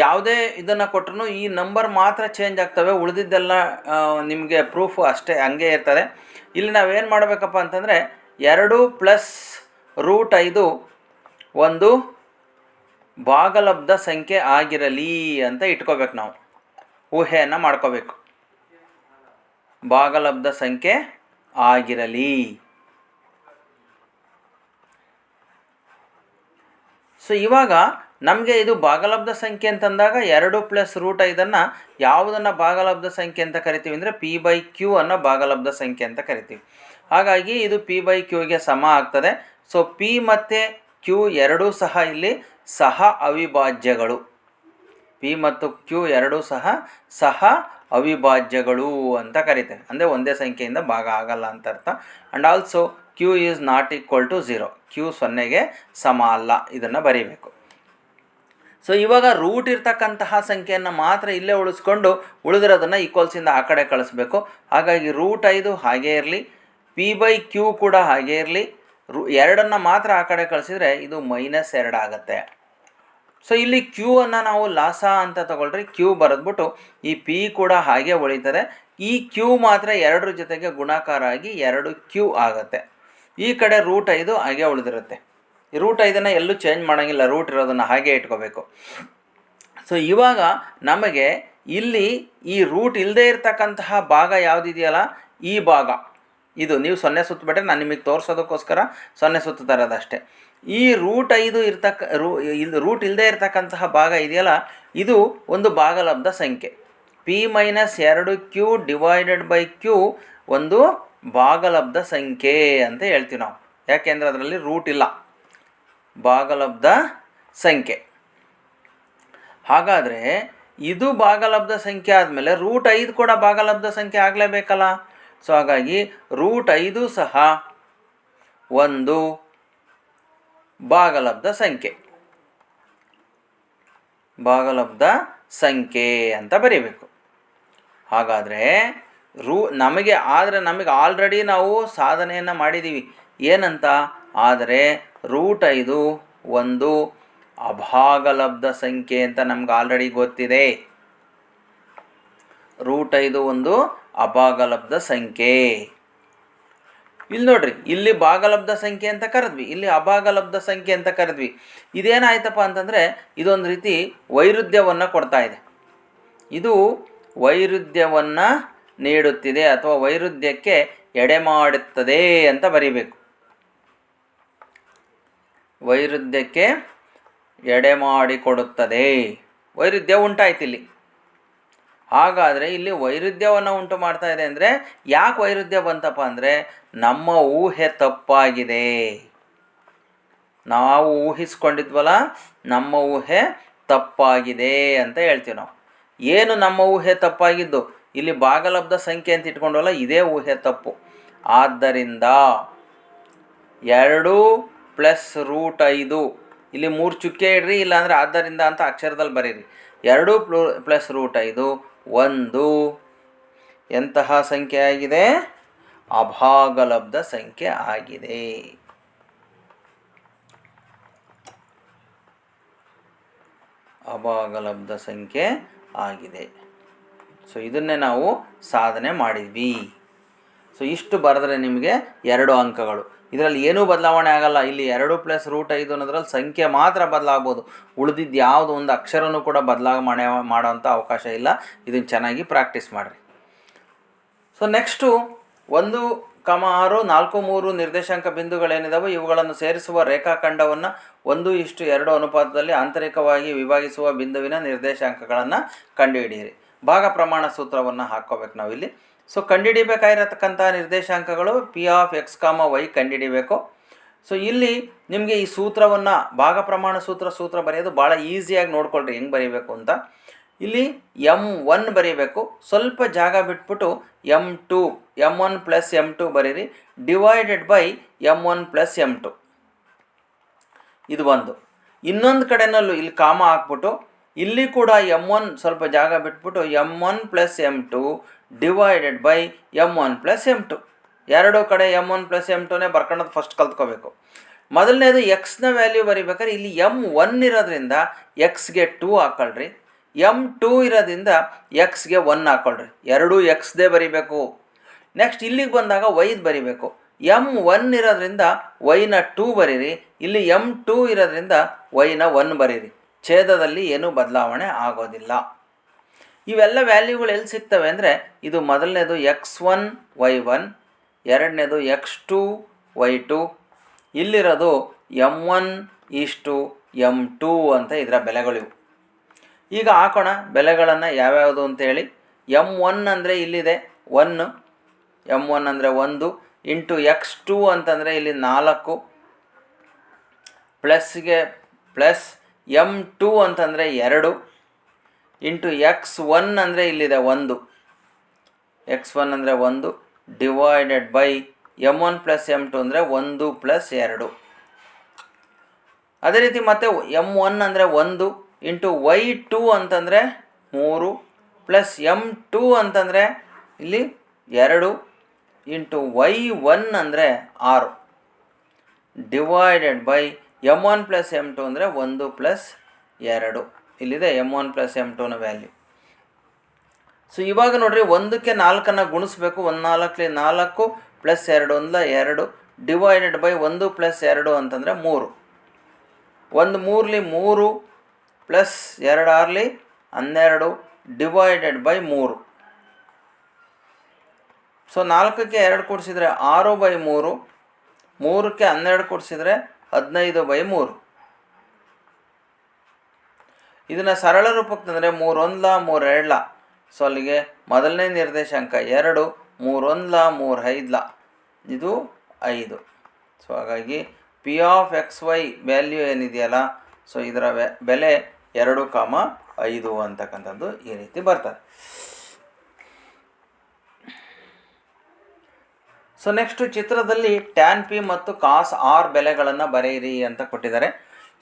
ಯಾವುದೇ ಇದನ್ನು ಕೊಟ್ಟರು ಈ ನಂಬರ್ ಮಾತ್ರ ಚೇಂಜ್ ಆಗ್ತವೆ, ಉಳಿದಿದ್ದೆಲ್ಲ ನಿಮಗೆ ಪ್ರೂಫ್ ಅಷ್ಟೇ ಹಂಗೆ ಇರ್ತದೆ. ಇಲ್ಲಿ ನಾವೇನು ಮಾಡಬೇಕಪ್ಪ ಅಂತಂದರೆ 2 + √5 ಒಂದು ಭಾಗಲಬ್ಧ ಸಂಖ್ಯೆ ಆಗಿರಲಿ ಅಂತ ಇಟ್ಕೋಬೇಕು. ನಾವು ಊಹೆಯನ್ನು ಮಾಡ್ಕೋಬೇಕು, ಭಾಗಲಬ್ಧ ಸಂಖ್ಯೆ ಆಗಿರಲಿ. ಸೊ ಇವಾಗ ನಮಗೆ ಇದು ಭಾಗಲಬ್ಧ ಸಂಖ್ಯೆ ಅಂತಂದಾಗ 2 + √5 ಯಾವುದನ್ನು ಭಾಗಲಬ್ಧ ಸಂಖ್ಯೆ ಅಂತ ಕರಿತೀವಿ ಅಂದರೆ p/q ಅನ್ನು ಭಾಗಲಬ್ಧ ಸಂಖ್ಯೆ ಅಂತ ಕರಿತೀವಿ. ಹಾಗಾಗಿ ಇದು p/qಗೆ ಸಮ ಆಗ್ತದೆ. ಸೊ p ಮತ್ತು q ಎರಡೂ ಸಹ ಇಲ್ಲಿ ಸಹ ಅವಿಭಾಜ್ಯಗಳು. p ಮತ್ತು q ಎರಡೂ ಸಹ ಅವಿಭಾಜ್ಯಗಳು ಅಂತ ಕರಿತೇವೆ. ಅಂದರೆ ಒಂದೇ ಸಂಖ್ಯೆಯಿಂದ ಭಾಗ ಆಗಲ್ಲ ಅಂತ ಅರ್ಥ. And also q is not equal to 0. q 0ಗೆ ಸಮ ಅಲ್ಲ, ಇದನ್ನು ಬರೀಬೇಕು. ಸೊ ಇವಾಗ ರೂಟ್ ಇರ್ತಕ್ಕಂತಹ ಸಂಖ್ಯೆಯನ್ನು ಮಾತ್ರ ಇಲ್ಲೇ ಉಳಿಸ್ಕೊಂಡು ಉಳಿದಿರೋದನ್ನು ಈಕ್ವಲ್ಸಿಂದ ಆ ಕಡೆ ಕಳಿಸ್ಬೇಕು. ಹಾಗಾಗಿ √5 ಹಾಗೇ ಇರಲಿ, p/q ಕೂಡ ಹಾಗೇ ಇರಲಿ. 2 ಮಾತ್ರ ಆ ಕಡೆ ಕಳಿಸಿದರೆ ಇದು -2 ಆಗುತ್ತೆ. ಸೊ ಇಲ್ಲಿ q ಅನ್ನು ನಾವು ಲಾಸ ಅಂತ ತಗೊಳ್ರಿ, q ಬರೆದ್ಬಿಟ್ಟು ಈ p ಕೂಡ ಹಾಗೆ ಉಳಿತದೆ. ಈ q ಮಾತ್ರ 2 ಜೊತೆಗೆ ಗುಣಾಕಾರ ಆಗಿ 2q ಆಗುತ್ತೆ. ಈ ಕಡೆ √5 ಹಾಗೆ ಉಳಿದಿರುತ್ತೆ. ಈ √5 ಎಲ್ಲೂ ಚೇಂಜ್ ಮಾಡೋಂಗಿಲ್ಲ, ರೂಟ್ ಇರೋದನ್ನು ಹಾಗೆ ಇಟ್ಕೋಬೇಕು. ಸೊ ಇವಾಗ ನಮಗೆ ಇಲ್ಲಿ ಈ ರೂಟ್ ಇಲ್ಲದೆ ಇರತಕ್ಕಂತಹ ಭಾಗ ಯಾವುದಿದೆಯಲ್ಲ, ಈ ಭಾಗ ಇದು ನೀವು 0 ಸುತ್ತಬಿಟ್ರೆ ನಾನು ನಿಮಗೆ ತೋರಿಸೋದಕ್ಕೋಸ್ಕರ 0 ಸುತ್ತಾ ಇರೋದಷ್ಟೇ. ಈ √5 ರೂಟ್ ಇಲ್ಲದೆ ಇರತಕ್ಕಂತಹ ಭಾಗ ಇದೆಯಲ್ಲ, ಇದು ಒಂದು ಭಾಗಲಬ್ಧ ಸಂಖ್ಯೆ. p - 2q / q ಒಂದು ಭಾಗಲಬ್ಧ ಸಂಖ್ಯೆ ಅಂತ ಹೇಳ್ತೀವಿ ನಾವು, ಯಾಕೆಂದರೆ ಅದರಲ್ಲಿ ರೂಟ್ ಇಲ್ಲ, ಭಾಗಲಬ್ಧ ಸಂಖ್ಯೆ. ಹಾಗಾದರೆ ಇದು ಭಾಗಲಬ್ಧ ಸಂಖ್ಯೆ ಆದಮೇಲೆ √5 ಕೂಡ ಭಾಗಲಬ್ಧ ಸಂಖ್ಯೆ ಆಗಲೇಬೇಕಲ್ಲ. ಸೊ ಹಾಗಾಗಿ √5 ಸಹ ಒಂದು ಭಾಗಲಬ್ಧ ಸಂಖ್ಯೆ ಅಂತ ಬರೀಬೇಕು. ಹಾಗಾದರೆ ನಮಗೆ ಆಲ್ರೆಡಿ ನಾವು ಸಾಧನೆಯನ್ನು ಮಾಡಿದ್ದೀವಿ. ಏನಂತ ಆದರೆ √5 ಒಂದು ಅಭಾಗಲಬ್ಧ ಸಂಖ್ಯೆ ಅಂತ ನಮ್ಗೆ ಆಲ್ರೆಡಿ ಗೊತ್ತಿದೆ. √5 ಒಂದು ಅಭಾಗಲಬ್ಧ ಸಂಖ್ಯೆ. ಇಲ್ಲಿ ನೋಡ್ರಿ, ಇಲ್ಲಿ ಭಾಗಲಬ್ಧ ಸಂಖ್ಯೆ ಅಂತ ಕರೆದ್ವಿ, ಇಲ್ಲಿ ಅಭಾಗಲಬ್ಧ ಸಂಖ್ಯೆ ಅಂತ ಕರೆದ್ವಿ. ಇದೇನಾಯ್ತಪ್ಪ ಅಂತಂದರೆ ಇದೊಂದು ರೀತಿ ವೈರುಧ್ಯವನ್ನು ಕೊಡ್ತಾ ಇದೆ. ಇದು ವೈರುಧ್ಯವನ್ನು ನೀಡುತ್ತಿದೆ ಅಥವಾ ವೈರುಧ್ಯಕ್ಕೆ ಎಡೆಮಾಡುತ್ತದೆ ಅಂತ ಬರೀಬೇಕು. ವೈರುಧ್ಯಕ್ಕೆ ಎಡೆಮಾಡಿಕೊಡುತ್ತದೆ, ವೈರುಧ್ಯ ಉಂಟಾಯ್ತು ಇಲ್ಲಿ. ಹಾಗಾದರೆ ಇಲ್ಲಿ ವೈರುಧ್ಯವನ್ನು ಉಂಟು ಮಾಡ್ತಾ ಇದೆ ಅಂದರೆ ಯಾಕೆ ವೈರುಧ್ಯ ಬಂತಪ್ಪ ಅಂದರೆ ನಮ್ಮ ಊಹೆ ತಪ್ಪಾಗಿದೆ. ನಾವು ಊಹಿಸ್ಕೊಂಡಿದ್ವಲ್ಲ, ನಮ್ಮ ಊಹೆ ತಪ್ಪಾಗಿದೆ ಅಂತ ಹೇಳ್ತೀವಿ ನಾವು. ಏನು ನಮ್ಮ ಊಹೆ ತಪ್ಪಾಗಿದ್ದು? ಇಲ್ಲಿ ಭಾಗಲಬ್ಧ ಸಂಖ್ಯೆ ಅಂತ ಇಟ್ಕೊಂಡವಲ್ಲ, ಇದೇ ಊಹೆ ತಪ್ಪು. ಆದ್ದರಿಂದ 2 + √5 ಇಲ್ಲಿ 3 ಚುಕ್ಕೆ ಇಡ್ರಿ, ಇಲ್ಲಾಂದರೆ ಆದ್ದರಿಂದ ಅಂತ ಅಕ್ಷರದಲ್ಲಿ ಬರೀರಿ. 2 + √5 ಒಂದು ಎಂತಹ ಸಂಖ್ಯೆ ಆಗಿದೆ? ಅಭಾಗಲಬ್ಧ ಸಂಖ್ಯೆ ಆಗಿದೆ. ಅಭಾಗಲಬ್ಧ ಸಂಖ್ಯೆ ಆಗಿದೆ. ಸೊ ಇದನ್ನೇ ನಾವು ಸಾಧನೆ ಮಾಡಿದ್ವಿ. ಸೊ ಇಷ್ಟು ಬರೆದ್ರೆ ನಿಮಗೆ 2 ಅಂಕಗಳು. ಇದರಲ್ಲಿ ಏನೂ ಬದಲಾವಣೆ ಆಗಲ್ಲ. ಇಲ್ಲಿ 2 + √5 ಅನ್ನೋದ್ರಲ್ಲಿ ಸಂಖ್ಯೆ ಮಾತ್ರ ಬದಲಾಗ್ಬೋದು, ಉಳಿದಿದ್ದು ಯಾವುದು ಒಂದು ಅಕ್ಷರನೂ ಕೂಡ ಮಾಡೋವಂಥ ಅವಕಾಶ ಇಲ್ಲ. ಇದನ್ನು ಚೆನ್ನಾಗಿ ಪ್ರಾಕ್ಟೀಸ್ ಮಾಡಿರಿ. ಸೊ ನೆಕ್ಸ್ಟು 1, 6, 4, 3 ನಿರ್ದೇಶಾಂಕ ಬಿಂದುಗಳೇನಿದಾವೆ ಇವುಗಳನ್ನು ಸೇರಿಸುವ ರೇಖಾಖಂಡವನ್ನು 1:2 ಅನುಪಾತದಲ್ಲಿ ಆಂತರಿಕವಾಗಿ ವಿಭಾಗಿಸುವ ಬಿಂದುವಿನ ನಿರ್ದೇಶಾಂಕಗಳನ್ನು ಕಂಡುಹಿಡಿಯಿರಿ. ಭಾಗ ಪ್ರಮಾಣ ಸೂತ್ರವನ್ನು ಹಾಕ್ಕೋಬೇಕು ನಾವಿಲ್ಲಿ. ಸೊ ಕಂಡುಹಿಡಿಬೇಕಾಗಿರತಕ್ಕಂಥ ನಿರ್ದೇಶಾಂಕಗಳು p(x, y) ಕಂಡುಹಿಡಿಬೇಕು. ಸೊ ಇಲ್ಲಿ ನಿಮಗೆ ಈ ಸೂತ್ರವನ್ನು ಭಾಗ ಪ್ರಮಾಣ ಸೂತ್ರ ಬರೆಯೋದು ಭಾಳ ಈಸಿಯಾಗಿ ನೋಡ್ಕೊಳ್ರಿ ಹೆಂಗೆ ಬರೀಬೇಕು ಅಂತ. ಇಲ್ಲಿ m1 ಬರೀಬೇಕು, ಸ್ವಲ್ಪ ಜಾಗ ಬಿಟ್ಬಿಟ್ಟು m2 m1 ಪ್ಲಸ್ m2 ಬರೀರಿ, divided by m1 plus m2. ಇದು ಒಂದು. ಇನ್ನೊಂದು ಕಡೆನಲ್ಲೂ ಇಲ್ಲಿ ಕಾಮ ಹಾಕ್ಬಿಟ್ಟು ಇಲ್ಲಿ ಕೂಡ m1 ಸ್ವಲ್ಪ ಜಾಗ ಬಿಟ್ಬಿಟ್ಟು m1 plus m2 divided by m1 plus m2. ಎರಡೂ ಕಡೆ m1 ಪ್ಲಸ್ m2ನೇ ಬರ್ಕೊಳ್ಳೋದು ಫಸ್ಟ್ ಕಲ್ತ್ಕೋಬೇಕು. ಮೊದಲನೇದು ಎಕ್ಸ್ನ ವ್ಯಾಲ್ಯೂ ಬರೀಬೇಕಾದ್ರೆ ಇಲ್ಲಿ m1 ಇರೋದ್ರಿಂದ ಎಕ್ಸ್ಗೆ 2 ಹಾಕ್ಕೊಳ್ರಿ, m2 ಇರೋದ್ರಿಂದ ಎಕ್ಸ್ಗೆ 1 ಹಾಕ್ಕೊಳ್ರಿ. ಎರಡೂ ಎಕ್ಸ್ದೇ ಬರೀಬೇಕು. ನೆಕ್ಸ್ಟ್ ಇಲ್ಲಿಗೆ ಬಂದಾಗ ವೈದು ಬರೀಬೇಕು. m1 ಇರೋದ್ರಿಂದ ವೈನ 2 ಬರೀರಿ, ಇಲ್ಲಿ m2 ಇರೋದ್ರಿಂದ ವೈನ 1 ಬರೀರಿ. ಛೇದದಲ್ಲಿ ಏನೂ ಬದಲಾವಣೆ ಆಗೋದಿಲ್ಲ. ಇವೆಲ್ಲ ವ್ಯಾಲ್ಯೂಗಳು ಎಲ್ಲಿ ಸಿಗ್ತವೆ ಅಂದರೆ ಇದು ಮೊದಲನೇದು x1 y1, ಎರಡನೇದು x2 y2, ಇಲ್ಲಿರೋದು m1 ಈಷ್ಟು m2 ಅಂತ ಇದರ ಬೆಲೆಗಳಿವು. ಈಗ ಹಾಕೋಣ ಬೆಲೆಗಳನ್ನು ಯಾವ್ಯಾವುದು ಅಂತೇಳಿ. m1 ಅಂದರೆ ಇಲ್ಲಿದೆ 1, m1 ಅಂದರೆ 1 ಇಂಟು x2 ಅಂತಂದರೆ ಇಲ್ಲಿ 4 ಪ್ಲಸ್ಗೆ ಪ್ಲಸ್ m2 ಅಂತಂದರೆ 2 ಇಂಟು x1 ಅಂದರೆ ಇಲ್ಲಿದೆ 1, x1 ಅಂದರೆ 1 divided by m1 plus m2 ಅಂದರೆ 1 ಪ್ಲಸ್ 2. ಅದೇ ರೀತಿ ಮತ್ತೆ m1 ಅಂದರೆ 1 ಇಂಟು y2 ಅಂತಂದರೆ 3 ಪ್ಲಸ್ m2 ಅಂತಂದರೆ ಇಲ್ಲಿ 2 ಇಂಟು y1 ಅಂದರೆ 6 divided by m1 plus m2 ಅಂದರೆ 1 ಪ್ಲಸ್ 2. ಇಲ್ಲಿದೆ m1 ಪ್ಲಸ್ m2ನ ವ್ಯಾಲ್ಯೂ. ಸೊ ಇವಾಗ ನೋಡ್ರಿ, 1ಕ್ಕೆ 4 ಗುಣಿಸ್ಬೇಕು. 1 4 4 ಪ್ಲಸ್ 2 1 2 ಡಿವೈಡೆಡ್ ಬೈ 1 ಪ್ಲಸ್ 2 ಅಂತಂದರೆ 3. 1 3 3 ಪ್ಲಸ್ 2 6 12 ಡಿವೈಡೆಡ್ ಬೈ 3. ಸೊ 4ಕ್ಕೆ 2 ಕೂಡಿಸಿದರೆ 6 ಬೈ 3, 3ಕ್ಕೆ 12 ಕೂಡಿಸಿದರೆ 15 ಬೈ 3. ಇದನ್ನು ಸರಳ ರೂಪಕ್ಕೆ ತಂದರೆ 3 1 3 2. ಸೊ ಅಲ್ಲಿಗೆ ಮೊದಲನೇ ನಿರ್ದೇಶಾಂಕ 2, 3 1 3 5, ಇದು 5. ಸೊ ಹಾಗಾಗಿ P of X Y value ಏನಿದೆಯಲ್ಲ, ಸೊ ಇದರ ಬೆಲೆ 2,5 ಅಂತಕ್ಕಂಥದ್ದು ಈ ರೀತಿ ಬರ್ತದೆ. ಸೊ ನೆಕ್ಸ್ಟು ಚಿತ್ರದಲ್ಲಿ ಟ್ಯಾನ್ ಪಿ ಮತ್ತು ಕಾಸ್ ಆರ್ ಬೆಲೆಗಳನ್ನು ಬರೆಯಿರಿ ಅಂತ ಕೊಟ್ಟಿದ್ದಾರೆ.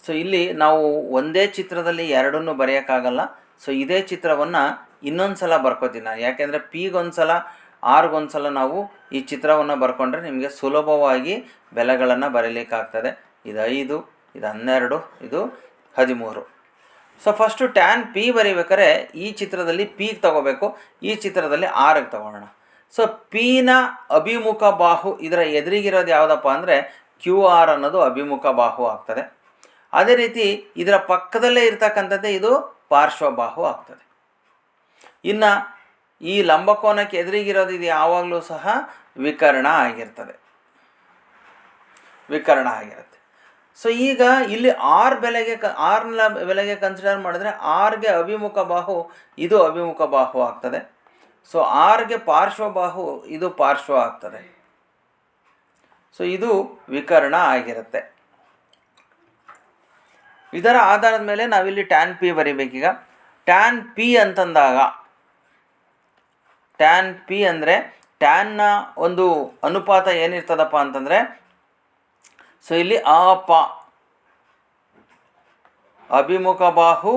ಸೊ ಇಲ್ಲಿ ನಾವು ಒಂದೇ ಚಿತ್ರದಲ್ಲಿ ಎರಡನ್ನೂ ಬರೆಯೋಕ್ಕಾಗಲ್ಲ. ಸೊ ಇದೇ ಚಿತ್ರವನ್ನು ಇನ್ನೊಂದು ಸಲ ಬರ್ಕೋತೀನಿ ನಾನು, ಯಾಕೆಂದರೆ ಪಿಗೊಂದು ಸಲ ಆರ್ಗೊಂದು ಸಲ ನಾವು ಈ ಚಿತ್ರವನ್ನು ಬರ್ಕೊಂಡ್ರೆ ನಿಮಗೆ ಸುಲಭವಾಗಿ ಬೆಲೆಗಳನ್ನು ಬರೀಲಿಕ್ಕಾಗ್ತದೆ. ಇದು 5, ಇದು 12, ಇದು 13. ಸೊ ಫಸ್ಟು ಟ್ಯಾನ್ ಪಿ ಬರೀಬೇಕಾದ್ರೆ ಈ ಚಿತ್ರದಲ್ಲಿ ಪಿಗೆ ತಗೋಬೇಕು, ಈ ಚಿತ್ರದಲ್ಲಿ ಆರ್ಗೆ ತಗೊಳ್ಳೋಣ. ಸೊ ಪಿನ ಅಭಿಮುಖ ಬಾಹು ಇದರ ಎದುರಿಗಿರೋದು ಯಾವುದಪ್ಪ ಅಂದರೆ ಕ್ಯೂ ಆರ್ ಅನ್ನೋದು ಅಭಿಮುಖ ಬಾಹು ಆಗ್ತದೆ. ಅದೇ ರೀತಿ ಇದರ ಪಕ್ಕದಲ್ಲೇ ಇರ್ತಕ್ಕಂಥದ್ದೇ ಇದು ಪಾರ್ಶ್ವಬಾಹು ಆಗ್ತದೆ. ಇನ್ನು ಈ ಲಂಬಕೋನಕ್ಕೆ ಎದುರಿಗಿರೋದು ಇದು ಯಾವಾಗಲೂ ಸಹ ವಿಕರ್ಣ ಆಗಿರ್ತದೆ. ಸೊ ಈಗ ಇಲ್ಲಿ ಆರ್ನ ಬೆಲೆಗೆ ಕನ್ಸಿಡರ್ ಮಾಡಿದ್ರೆ ಆರ್ಗೆ ಅಭಿಮುಖ ಬಾಹು ಇದು ಅಭಿಮುಖ ಬಾಹು ಆಗ್ತದೆ. ಸೊ ಆರ್ಗೆ ಪಾರ್ಶ್ವಬಾಹು ಇದು ಪಾರ್ಶ್ವ ಆಗ್ತದೆ. ಸೊ ಇದು ವಿಕರ್ಣ ಆಗಿರುತ್ತೆ. ಇದರ ಆಧಾರದ ಮೇಲೆ ನಾವಿಲ್ಲಿ ಟ್ಯಾನ್ ಪಿ ಬರೀಬೇಕೀಗ. ಟ್ಯಾನ್ ಪಿ ಅಂತಂದಾಗ ಟ್ಯಾನ್ ಪಿ ಅಂದರೆ ಟ್ಯಾನ್ನ ಒಂದು ಅನುಪಾತ ಏನಿರ್ತದಪ್ಪ ಅಂತಂದರೆ, ಸೊ ಇಲ್ಲಿ ಅಪ ಅಭಿಮುಖ ಬಾಹು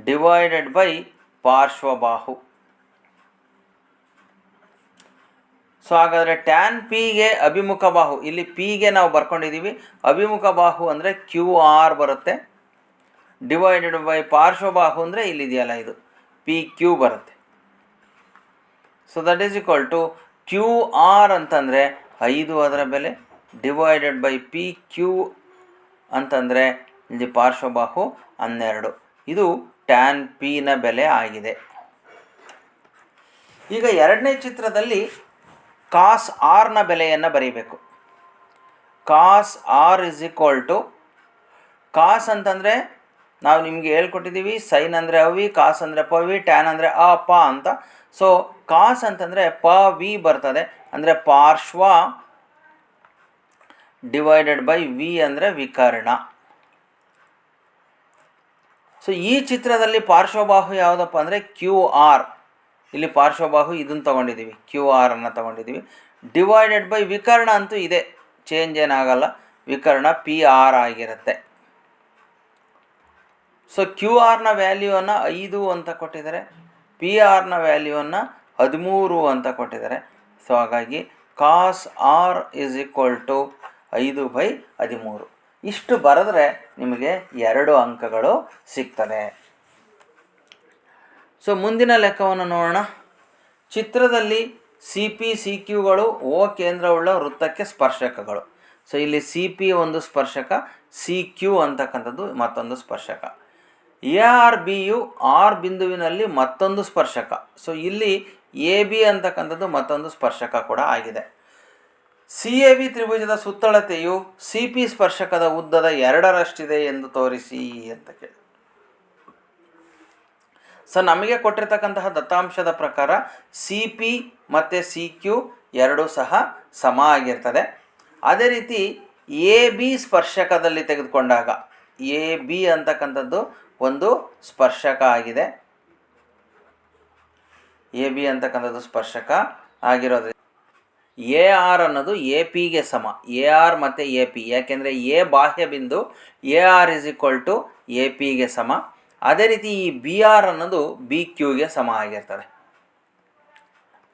ಡಿವೈಡೆಡ್ ಬೈ ಪಾರ್ಶ್ವಬಾಹು. ಸೊ ಹಾಗಾದರೆ ಟ್ಯಾನ್ ಪಿಗೆ ಅಭಿಮುಖ ಬಾಹು, ಇಲ್ಲಿ ಪಿಗೆ ನಾವು ಬರ್ಕೊಂಡಿದ್ದೀವಿ, ಅಭಿಮುಖ ಬಾಹು ಅಂದರೆ ಕ್ಯೂ ಆರ್ ಬರುತ್ತೆ, ಡಿವೈಡೆಡ್ ಬೈ ಪಾರ್ಶ್ವಬಾಹು ಅಂದರೆ ಇಲ್ಲಿದೆಯಲ್ಲ ಇದು ಪಿ ಕ್ಯೂ ಬರುತ್ತೆ. So that is equal to Q R ಅಂತಂದರೆ 5 ಅದರ ಬೆಲೆ, ಡಿವೈಡೆಡ್ ಬೈ ಪಿ ಕ್ಯೂ ಅಂತಂದರೆ ಇಲ್ಲಿ ಪಾರ್ಶ್ವಬಾಹು 12. ಇದು ಟ್ಯಾನ್ ಪಿನ ಬೆಲೆ ಆಗಿದೆ. ಈಗ ಎರಡನೇ ಚಿತ್ರದಲ್ಲಿ ಕಾಸ್ ಆರ್ನ ಬೆಲೆಯನ್ನು ಬರೀಬೇಕು. ಕಾಸ್ ಆರ್ ಇಸ್ ಈಕ್ವಲ್ ಟು, ಕಾಸ್ ಅಂತಂದರೆ ನಾವು ನಿಮಗೆ ಹೇಳ್ಕೊಟ್ಟಿದ್ದೀವಿ, ಸೈನ್ ಅಂದರೆ ಅವಿ, ಕಾಸ್ ಅಂದರೆ ಪವಿ, ಟ್ಯಾನ್ ಅಂದರೆ ಅ ಪ ಅಂತ. ಸೊ ಕಾಸ್ ಅಂತಂದರೆ ಪ ವಿ ಬರ್ತದೆ, ಅಂದರೆ ಪಾರ್ಶ್ವ ಡಿವೈಡೆಡ್ ಬೈ ವಿ ಅಂದರೆ ವಿಕರ್ಣ. ಸೊ ಸೊ ಈ ಚಿತ್ರದಲ್ಲಿ ಪಾರ್ಶ್ವಬಾಹು ಯಾವುದಪ್ಪ ಅಂದರೆ QR. ಇಲ್ಲಿ ಪಾರ್ಶ್ವಬಾಹು ಇದನ್ನು ತೊಗೊಂಡಿದ್ದೀವಿ, QR ಅನ್ನು ತೊಗೊಂಡಿದ್ದೀವಿ. ಡಿವೈಡೆಡ್ ಬೈ ವಿಕರ್ಣ ಅಂತೂ ಇದೆ, ಚೇಂಜ್ ಏನಾಗಲ್ಲ, ವಿಕರ್ಣ PR ಆಗಿರುತ್ತೆ. ಸೊ QR ವ್ಯಾಲ್ಯೂವನ್ನು 5 ಅಂತ ಕೊಟ್ಟಿದ್ದಾರೆ, PR ವ್ಯಾಲ್ಯೂವನ್ನು 13 ಅಂತ ಕೊಟ್ಟಿದ್ದಾರೆ. ಸೊ ಹಾಗಾಗಿ cos R = 5/13. ಇಷ್ಟು ಬರೆದ್ರೆ ನಿಮಗೆ 2 ಅಂಕಗಳು ಸಿಗ್ತದೆ. ಸೊ ಮುಂದಿನ ಲೆಕ್ಕವನ್ನು ನೋಡೋಣ. ಚಿತ್ರದಲ್ಲಿ CP CQಗಳು O ಕೇಂದ್ರವುಳ್ಳ ವೃತ್ತಕ್ಕೆ ಸ್ಪರ್ಶಕಗಳು. ಸೊ ಇಲ್ಲಿ CP ಒಂದು ಸ್ಪರ್ಶಕ, CQ ಅಂತಕ್ಕಂಥದ್ದು ಮತ್ತೊಂದು ಸ್ಪರ್ಶಕ. ARBಯು R ಬಿಂದುವಿನಲ್ಲಿ ಮತ್ತೊಂದು ಸ್ಪರ್ಶಕ. ಸೊ ಇಲ್ಲಿ AB ಅಂತಕ್ಕಂಥದ್ದು ಮತ್ತೊಂದು ಸ್ಪರ್ಶಕ ಕೂಡ ಆಗಿದೆ. CAB ತ್ರಿಭುಜದ ಸುತ್ತಳತೆಯು CP ಸ್ಪರ್ಶಕದ ಉದ್ದದ 2ರಷ್ಟಿದೆ ಎಂದು ತೋರಿಸಿ ಅಂತ ಕೇಳಿ. ಸೊ ನಮಗೆ ಕೊಟ್ಟಿರ್ತಕ್ಕಂತಹ ದತ್ತಾಂಶದ ಪ್ರಕಾರ CP ಮತ್ತು CQ ಎರಡೂ ಸಹ ಸಮ ಆಗಿರ್ತದೆ. ಅದೇ ರೀತಿ AB ಸ್ಪರ್ಶಕದಲ್ಲಿ ತೆಗೆದುಕೊಂಡಾಗ AB ಅಂತಕ್ಕಂಥದ್ದು ಒಂದು ಸ್ಪರ್ಶಕ ಆಗಿದೆ. AB ಅಂತಕ್ಕಂಥದ್ದು ಸ್ಪರ್ಶಕ ಆಗಿರೋದ್ರಿಂದ AR ಅನ್ನೋದು APಗೆ ಸಮ. AR ಮತ್ತು AP, ಯಾಕೆಂದರೆ A ಬಾಹ್ಯ ಬಿಂದು, AR = APಗೆ ಸಮ. ಅದೇ ರೀತಿ ಈ BR ಅನ್ನೋದು BQಗೆ ಸಮ ಆಗಿರ್ತದೆ.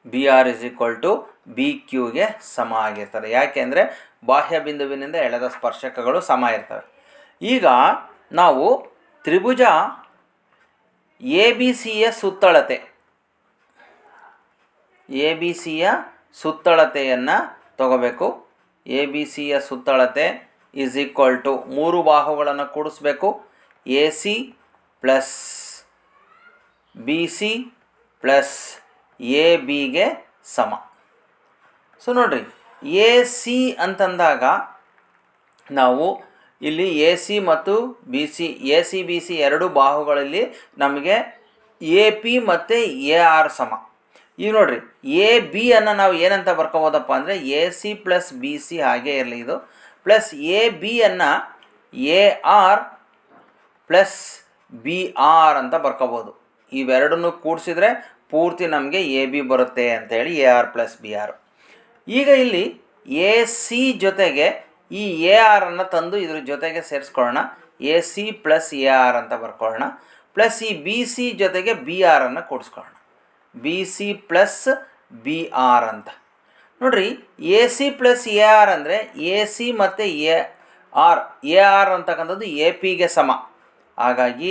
BR = BQಗೆ ಸಮ ಆಗಿರ್ತದೆ, ಯಾಕೆಂದರೆ ಬಾಹ್ಯ ಬಿಂದುವಿನಿಂದ ಎಳೆದ ಸ್ಪರ್ಶಕಗಳು ಸಮ ಇರ್ತವೆ. ಈಗ ನಾವು ತ್ರಿಭುಜ ABCಯ ಸುತ್ತಳತೆ, ABCಯ ಸುತ್ತಳತೆಯನ್ನು ತಗೋಬೇಕು. ABCಯ ಸುತ್ತಳತೆ = 3 ಬಾಹುಗಳನ್ನು ಕೂಡಿಸ್ಬೇಕು. AC + BC + ABಗೆ ಸಮ. ಸೊ ನೋಡಿರಿ, AC ಅಂತಂದಾಗ ನಾವು ಇಲ್ಲಿ AC ಮತ್ತು BC, AC BC ಎರಡು ಬಾಹುಗಳಲ್ಲಿ ನಮಗೆ AP ಮತ್ತು AR ಸಮ. ಈಗ ನೋಡಿರಿ, AB ಅನ್ನು ನಾವು ಏನಂತ ಬರ್ಕೋಬೋದಪ್ಪ ಅಂದರೆ AC + BC ಹಾಗೇ ಇರಲಿ ಇದು, ಪ್ಲಸ್ AB ಅನ್ನು AR + BR ಅಂತ ಬರ್ಕೋಬೋದು. ಇವೆರಡನ್ನು ಕೂಡಿಸಿದ್ರೆ ಪೂರ್ತಿ ನಮಗೆ AB ಬರುತ್ತೆ ಅಂತೇಳಿ AR + BR. ಈಗ ಇಲ್ಲಿ AC ಜೊತೆಗೆ ಈ AR ಅನ್ನು ತಂದು ಇದ್ರ ಜೊತೆಗೆ ಸೇರಿಸ್ಕೊಳ್ಳೋಣ, AC + AR ಅಂತ ಬರ್ಕೊಳ್ಳೋಣ. ಪ್ಲಸ್ ಈ BC ಜೊತೆಗೆ BR ಅನ್ನು ಕೂಡಿಸ್ಕೊಳ್ಳೋಣ, BC + BR ಅಂತ. ನೋಡಿರಿ, AC + AR ಅಂದರೆ AC ಮತ್ತು AR ಅಂತಕ್ಕಂಥದ್ದು APಗೆ ಸಮ. ಹಾಗಾಗಿ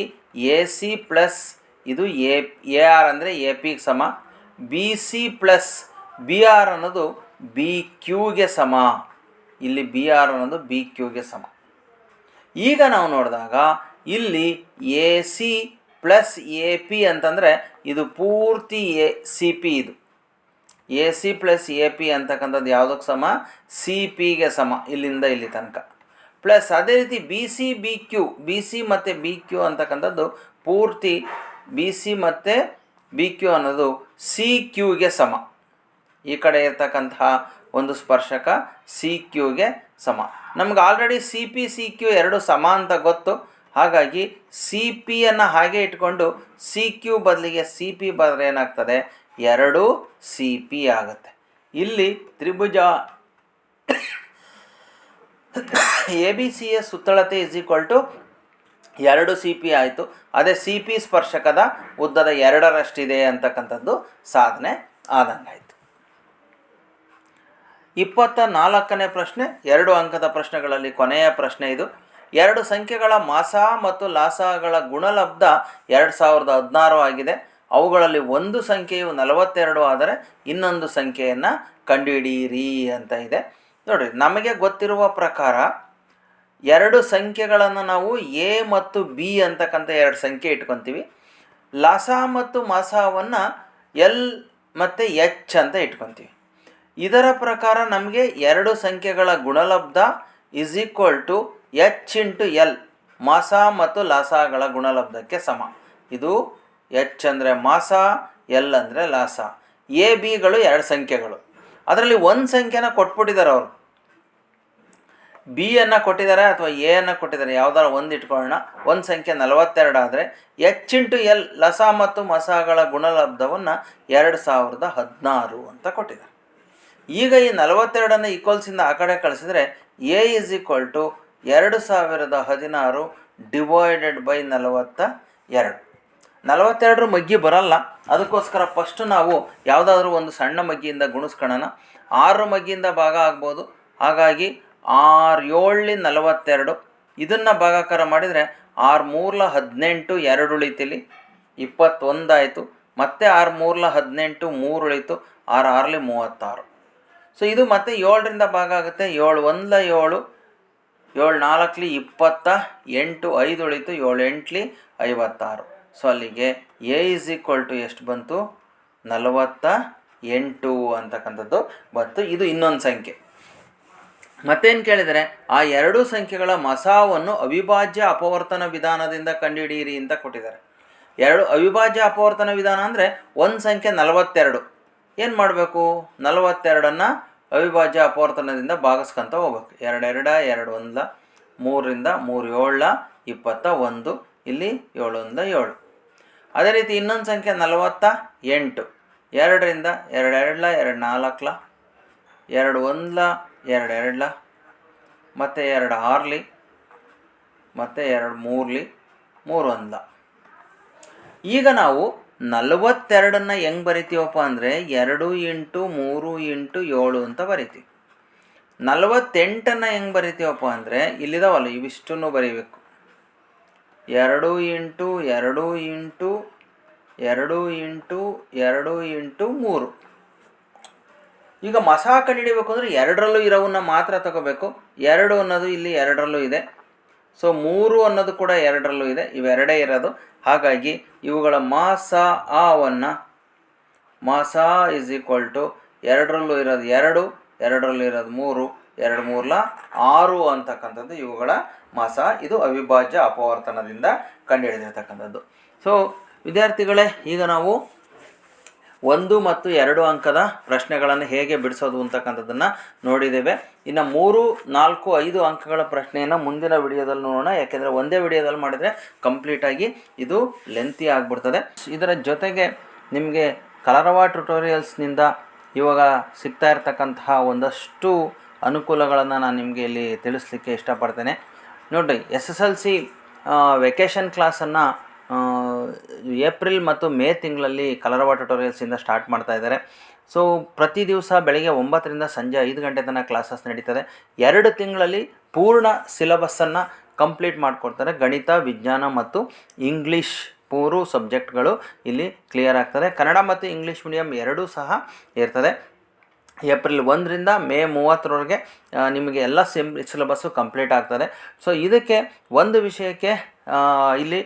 AC + ಇದು AR ಅಂದರೆ APಗೆ ಸಮ. BC + BR ಅನ್ನೋದು BQಗೆ ಸಮ. ಇಲ್ಲಿ BR ಅನ್ನೋದು BQಗೆ ಸಮ. ಈಗ ನಾವು ನೋಡಿದಾಗ ಇಲ್ಲಿ AC + AP ಅಂತಂದರೆ ಇದು ಪೂರ್ತಿ CP. ಇದು AC + AP ಅಂತಕ್ಕಂಥದ್ದು ಯಾವುದಕ್ಕೆ ಸಮ? CPಗೆ ಸಮ, ಇಲ್ಲಿಂದ ಇಲ್ಲಿ ತನಕ. ಪ್ಲಸ್ ಅದೇ ರೀತಿ BC ಮತ್ತು BQ ಅಂತಕ್ಕಂಥದ್ದು ಪೂರ್ತಿ BC ಮತ್ತು BQ ಅನ್ನೋದು CQಗೆ ಸಮ. ಈ ಕಡೆ ಇರ್ತಕ್ಕಂತಹ ಒಂದು ಸ್ಪರ್ಶಕ CQಗೆ ಸಮ. ನಮ್ಗೆ ಆಲ್ರೆಡಿ CP CQ ಎರಡು ಸಮ ಅಂತ ಗೊತ್ತು. ಹಾಗಾಗಿ CPಯನ್ನು ಹಾಗೆ ಇಟ್ಕೊಂಡು CQ ಬದಲಿಗೆ CP ಬರೆದ್ರೆ ಏನಾಗ್ತದೆ? 2 CP ಆಗುತ್ತೆ. ಇಲ್ಲಿ ತ್ರಿಭುಜ ABCಯ ಸುತ್ತಳತೆ = 2 CP ಆಯಿತು. ಅದೇ CP ಸ್ಪರ್ಶಕದ ಉದ್ದದ 2ರಷ್ಟಿದೆ ಅಂತಕ್ಕಂಥದ್ದು ಸಾಧನೆ ಆದಂಗಾಯಿತು. 24ನೇ ಪ್ರಶ್ನೆ, 2 ಅಂಕದ ಪ್ರಶ್ನೆಗಳಲ್ಲಿ ಕೊನೆಯ ಪ್ರಶ್ನೆ ಇದು. 2 ಸಂಖ್ಯೆಗಳ ಮಾಸ ಮತ್ತು ಲಾಸಗಳ ಗುಣಲಬ್ಧ 2016 ಆಗಿದೆ. ಅವುಗಳಲ್ಲಿ ಒಂದು ಸಂಖ್ಯೆಯು 42 ಆದರೆ ಇನ್ನೊಂದು ಸಂಖ್ಯೆಯನ್ನು ಕಂಡುಹಿಡಿಯಿರಿ ಅಂತ ಇದೆ. ನೋಡಿರಿ, ನಮಗೆ ಗೊತ್ತಿರುವ ಪ್ರಕಾರ 2 ಸಂಖ್ಯೆಗಳನ್ನು ನಾವು A ಮತ್ತು B ಅಂತಕ್ಕಂಥ 2 ಸಂಖ್ಯೆ ಇಟ್ಕೊತೀವಿ. ಲಾಸ ಮತ್ತು ಮಾಸವನ್ನು L ಮತ್ತು H ಅಂತ ಇಟ್ಕೊತೀವಿ. ಇದರ ಪ್ರಕಾರ ನಮಗೆ 2 ಸಂಖ್ಯೆಗಳ ಗುಣಲಬ್ಧ = H × L, ಮಾಸ ಮತ್ತು ಲಾಸಗಳ ಗುಣಲಬ್ಧಕ್ಕೆ ಸಮ. ಇದು H ಅಂದರೆ ಮಾಸ, L ಅಂದರೆ ಲಾಸ. A Bಗಳು 2 ಸಂಖ್ಯೆಗಳು. ಅದರಲ್ಲಿ ಒಂದು ಸಂಖ್ಯೆನ ಕೊಟ್ಬಿಟ್ಟಿದ್ದಾರೆ ಅವರು. ಬಿ ಅನ್ನು ಕೊಟ್ಟಿದ್ದಾರೆ ಅಥವಾ ಎ ಅನ್ನು ಕೊಟ್ಟಿದ್ದಾರೆ, ಯಾವುದಾದ್ರು ಒಂದು ಇಟ್ಕೊಳ್ಳೋಣ. ಒಂದು ಸಂಖ್ಯೆ 42 ಆದರೆ ಎಚ್ ಇಂಟು ಎಲ್ ಲಸ ಮತ್ತು ಮಸಗಳ ಗುಣಲಬ್ಧವನ್ನು 2016 ಅಂತ ಕೊಟ್ಟಿದ್ದಾರೆ. ಈಗ ಈ 42 ಈಕ್ವಲ್ಸಿಂದ ಆ ಕಡೆ ಕಳಿಸಿದರೆ A is equal to 2016 divided by 42. 42 ಮಗ್ಗಿ ಬರಲ್ಲ, ಅದಕ್ಕೋಸ್ಕರ ಫಸ್ಟು ನಾವು ಯಾವುದಾದ್ರೂ ಒಂದು ಸಣ್ಣ ಮಗ್ಗಿಯಿಂದ ಗುಣಿಸ್ಕೊಳ್ಳೋಣ. 6 ಮಗ್ಗಿಯಿಂದ ಭಾಗ ಆಗ್ಬೋದು, ಹಾಗಾಗಿ 6 7 42. ಇದನ್ನು ಭಾಗಾಕಾರ ಮಾಡಿದರೆ 6 3 18, 2 ಉಳಿತಿಲಿ 21 ಆಯಿತು. ಮತ್ತು 6 3 18, 3 ಉಳಿತು, 6 6 36. ಸೊ ಇದು ಮತ್ತೆ 7ರಿಂದ ಭಾಗ ಆಗುತ್ತೆ. 7 1 7, 7 4 28, 5 ಉಳಿತು, 7 8 56. ಸೊ ಅಲ್ಲಿಗೆ ಎ ಇಸ್ ಈಕ್ವಲ್ ಟು ಎಷ್ಟು ಬಂತು? 48 ಅಂತಕ್ಕಂಥದ್ದು ಬಂತು. ಇದು ಇನ್ನೊಂದು ಸಂಖ್ಯೆ. ಮತ್ತೇನು ಕೇಳಿದರೆ, ಆ ಎರಡೂ ಸಂಖ್ಯೆಗಳ ಮಸಾವನ್ನು ಅವಿಭಾಜ್ಯ ಅಪವರ್ತನ ವಿಧಾನದಿಂದ ಕಂಡುಹಿಡಿಯಿರಿ ಅಂತ ಕೊಟ್ಟಿದ್ದಾರೆ. ಅವಿಭಾಜ್ಯ ಅಪವರ್ತನ ವಿಧಾನ ಅಂದರೆ ಒಂದು ಸಂಖ್ಯೆ 42. ಏನು ಮಾಡಬೇಕು? 42 ಅವಿಭಾಜ್ಯ ಅಪವರ್ತನದಿಂದ ಭಾಗಿಸ್ಕೊಂತ ಹೋಗ್ಬೇಕು. 2 2 2 1 3ರಿಂದ 3 7 21, ಇಲ್ಲಿ 7 1 7. ಅದೇ ರೀತಿ ಇನ್ನೊಂದು ಸಂಖ್ಯೆ 48. 2ರಿಂದ 2 2 2 4, 2 1 2 2, ಮತ್ತು 2 6, ಮತ್ತು 2 3, 3 1. ಈಗ ನಾವು 42 ಹೆಂಗೆ ಬರಿತೀವಪ್ಪ ಅಂದರೆ 2 ಇಂಟು 3 ಇಂಟು 7 ಅಂತ ಬರಿತೀವಿ. 48 ಹೆಂಗೆ ಬರಿತೀವಪ್ಪ ಅಂದರೆ ಇಲ್ಲಿದಾವಲ್ಲ, ಇವಿಷ್ಟನ್ನು ಬರೀಬೇಕು. 2 ಇಂಟು 2 ಇಂಟು 2 ಇಂಟು 2 ಇಂಟು 3. ಈಗ ಮಸಾ ಕಂಡುಹಿಡಿಬೇಕು ಅಂದರೆ 2ರಲ್ಲೂ ಇರೋವನ್ನ ಮಾತ್ರ ತಗೋಬೇಕು. 2 ಅನ್ನೋದು ಇಲ್ಲಿ 2ರಲ್ಲೂ ಇದೆ. ಸೊ 3 ಅನ್ನೋದು ಕೂಡ 2ರಲ್ಲೂ ಇದೆ. ಇವೆರಡೇ ಇರೋದು. ಹಾಗಾಗಿ ಇವುಗಳ ಮಾಸ ಇಸ್ ಈಕ್ವಲ್ ಟು 2ರಲ್ಲೂ ಇರೋದು 2, 2ರಲ್ಲೂ ಇರೋದು 3, 2 3 6 ಅಂತಕ್ಕಂಥದ್ದು ಇವುಗಳ ಮಾಸ. ಇದು ಅವಿಭಾಜ್ಯ ಅಪವರ್ತನದಿಂದ ಕಂಡುಹಿಡಿದಿರ್ತಕ್ಕಂಥದ್ದು. ಸೊ ವಿದ್ಯಾರ್ಥಿಗಳೇ, ಈಗ ನಾವು 1 ಮತ್ತು 2 ಅಂಕದ ಪ್ರಶ್ನೆಗಳನ್ನು ಹೇಗೆ ಬಿಡಿಸೋದು ಅಂತಕ್ಕಂಥದ್ದನ್ನು ನೋಡಿದ್ದೇವೆ. ಇನ್ನು 3, 4, 5 ಅಂಕಗಳ ಪ್ರಶ್ನೆಯನ್ನು ಮುಂದಿನ ವಿಡಿಯೋದಲ್ಲಿ ನೋಡೋಣ. ಯಾಕೆಂದರೆ ಒಂದೇ ವಿಡಿಯೋದಲ್ಲಿ ಮಾಡಿದರೆ ಕಂಪ್ಲೀಟಾಗಿ ಇದು ಲೆಂತಿ ಆಗಿಬಿಡ್ತದೆ. ಇದರ ಜೊತೆಗೆ ನಿಮಗೆ ಕಲರವ ಟ್ಯುಟೋರಿಯಲ್ಸ್ನಿಂದ ಇವಾಗ ಸಿಗ್ತಾ ಇರ್ತಕ್ಕಂತಹ ಒಂದಷ್ಟು ಅನುಕೂಲಗಳನ್ನು ನಾನು ನಿಮಗೆ ಇಲ್ಲಿ ತಿಳಿಸ್ಲಿಕ್ಕೆ ಇಷ್ಟಪಡ್ತೇನೆ. ನೋಡಿ, SSLC ವೆಕೇಷನ್ ಕ್ಲಾಸನ್ನು ಏಪ್ರಿಲ್ ಮತ್ತು ಮೇ ತಿಂಗಳಲ್ಲಿ ಕಲರವ ಟ್ಯುಟೋರಿಯಲ್ಸಿಂದ ಸ್ಟಾರ್ಟ್ ಮಾಡ್ತಾ ಇದ್ದಾರೆ. ಸೊ ಪ್ರತಿ ದಿವಸ ಬೆಳಗ್ಗೆ 9ರಿಂದ ಸಂಜೆ 5 ಗಂಟೆ ತನಕ ಕ್ಲಾಸಸ್ ನಡೀತದೆ. 2 ತಿಂಗಳಲ್ಲಿ ಪೂರ್ಣ ಸಿಲೆಬಸ್ಸನ್ನು ಕಂಪ್ಲೀಟ್ ಮಾಡಿಕೊಡ್ತಾರೆ. ಗಣಿತ, ವಿಜ್ಞಾನ ಮತ್ತು ಇಂಗ್ಲೀಷ್ 3 ಸಬ್ಜೆಕ್ಟ್ಗಳು ಇಲ್ಲಿ ಕ್ಲಿಯರ್ ಆಗ್ತದೆ. ಕನ್ನಡ ಮತ್ತು ಇಂಗ್ಲೀಷ್ ಮೀಡಿಯಮ್ ಎರಡೂ ಸಹ ಇರ್ತದೆ. ಏಪ್ರಿಲ್ 1ರಿಂದ ಮೇ 30ರವರೆಗೆ ನಿಮಗೆ ಎಲ್ಲ ಸಿಲೆಬಸ್ಸು ಕಂಪ್ಲೀಟ್ ಆಗ್ತದೆ. ಸೊ ಇದಕ್ಕೆ ಒಂದು ವಿಷಯಕ್ಕೆ ಇಲ್ಲಿ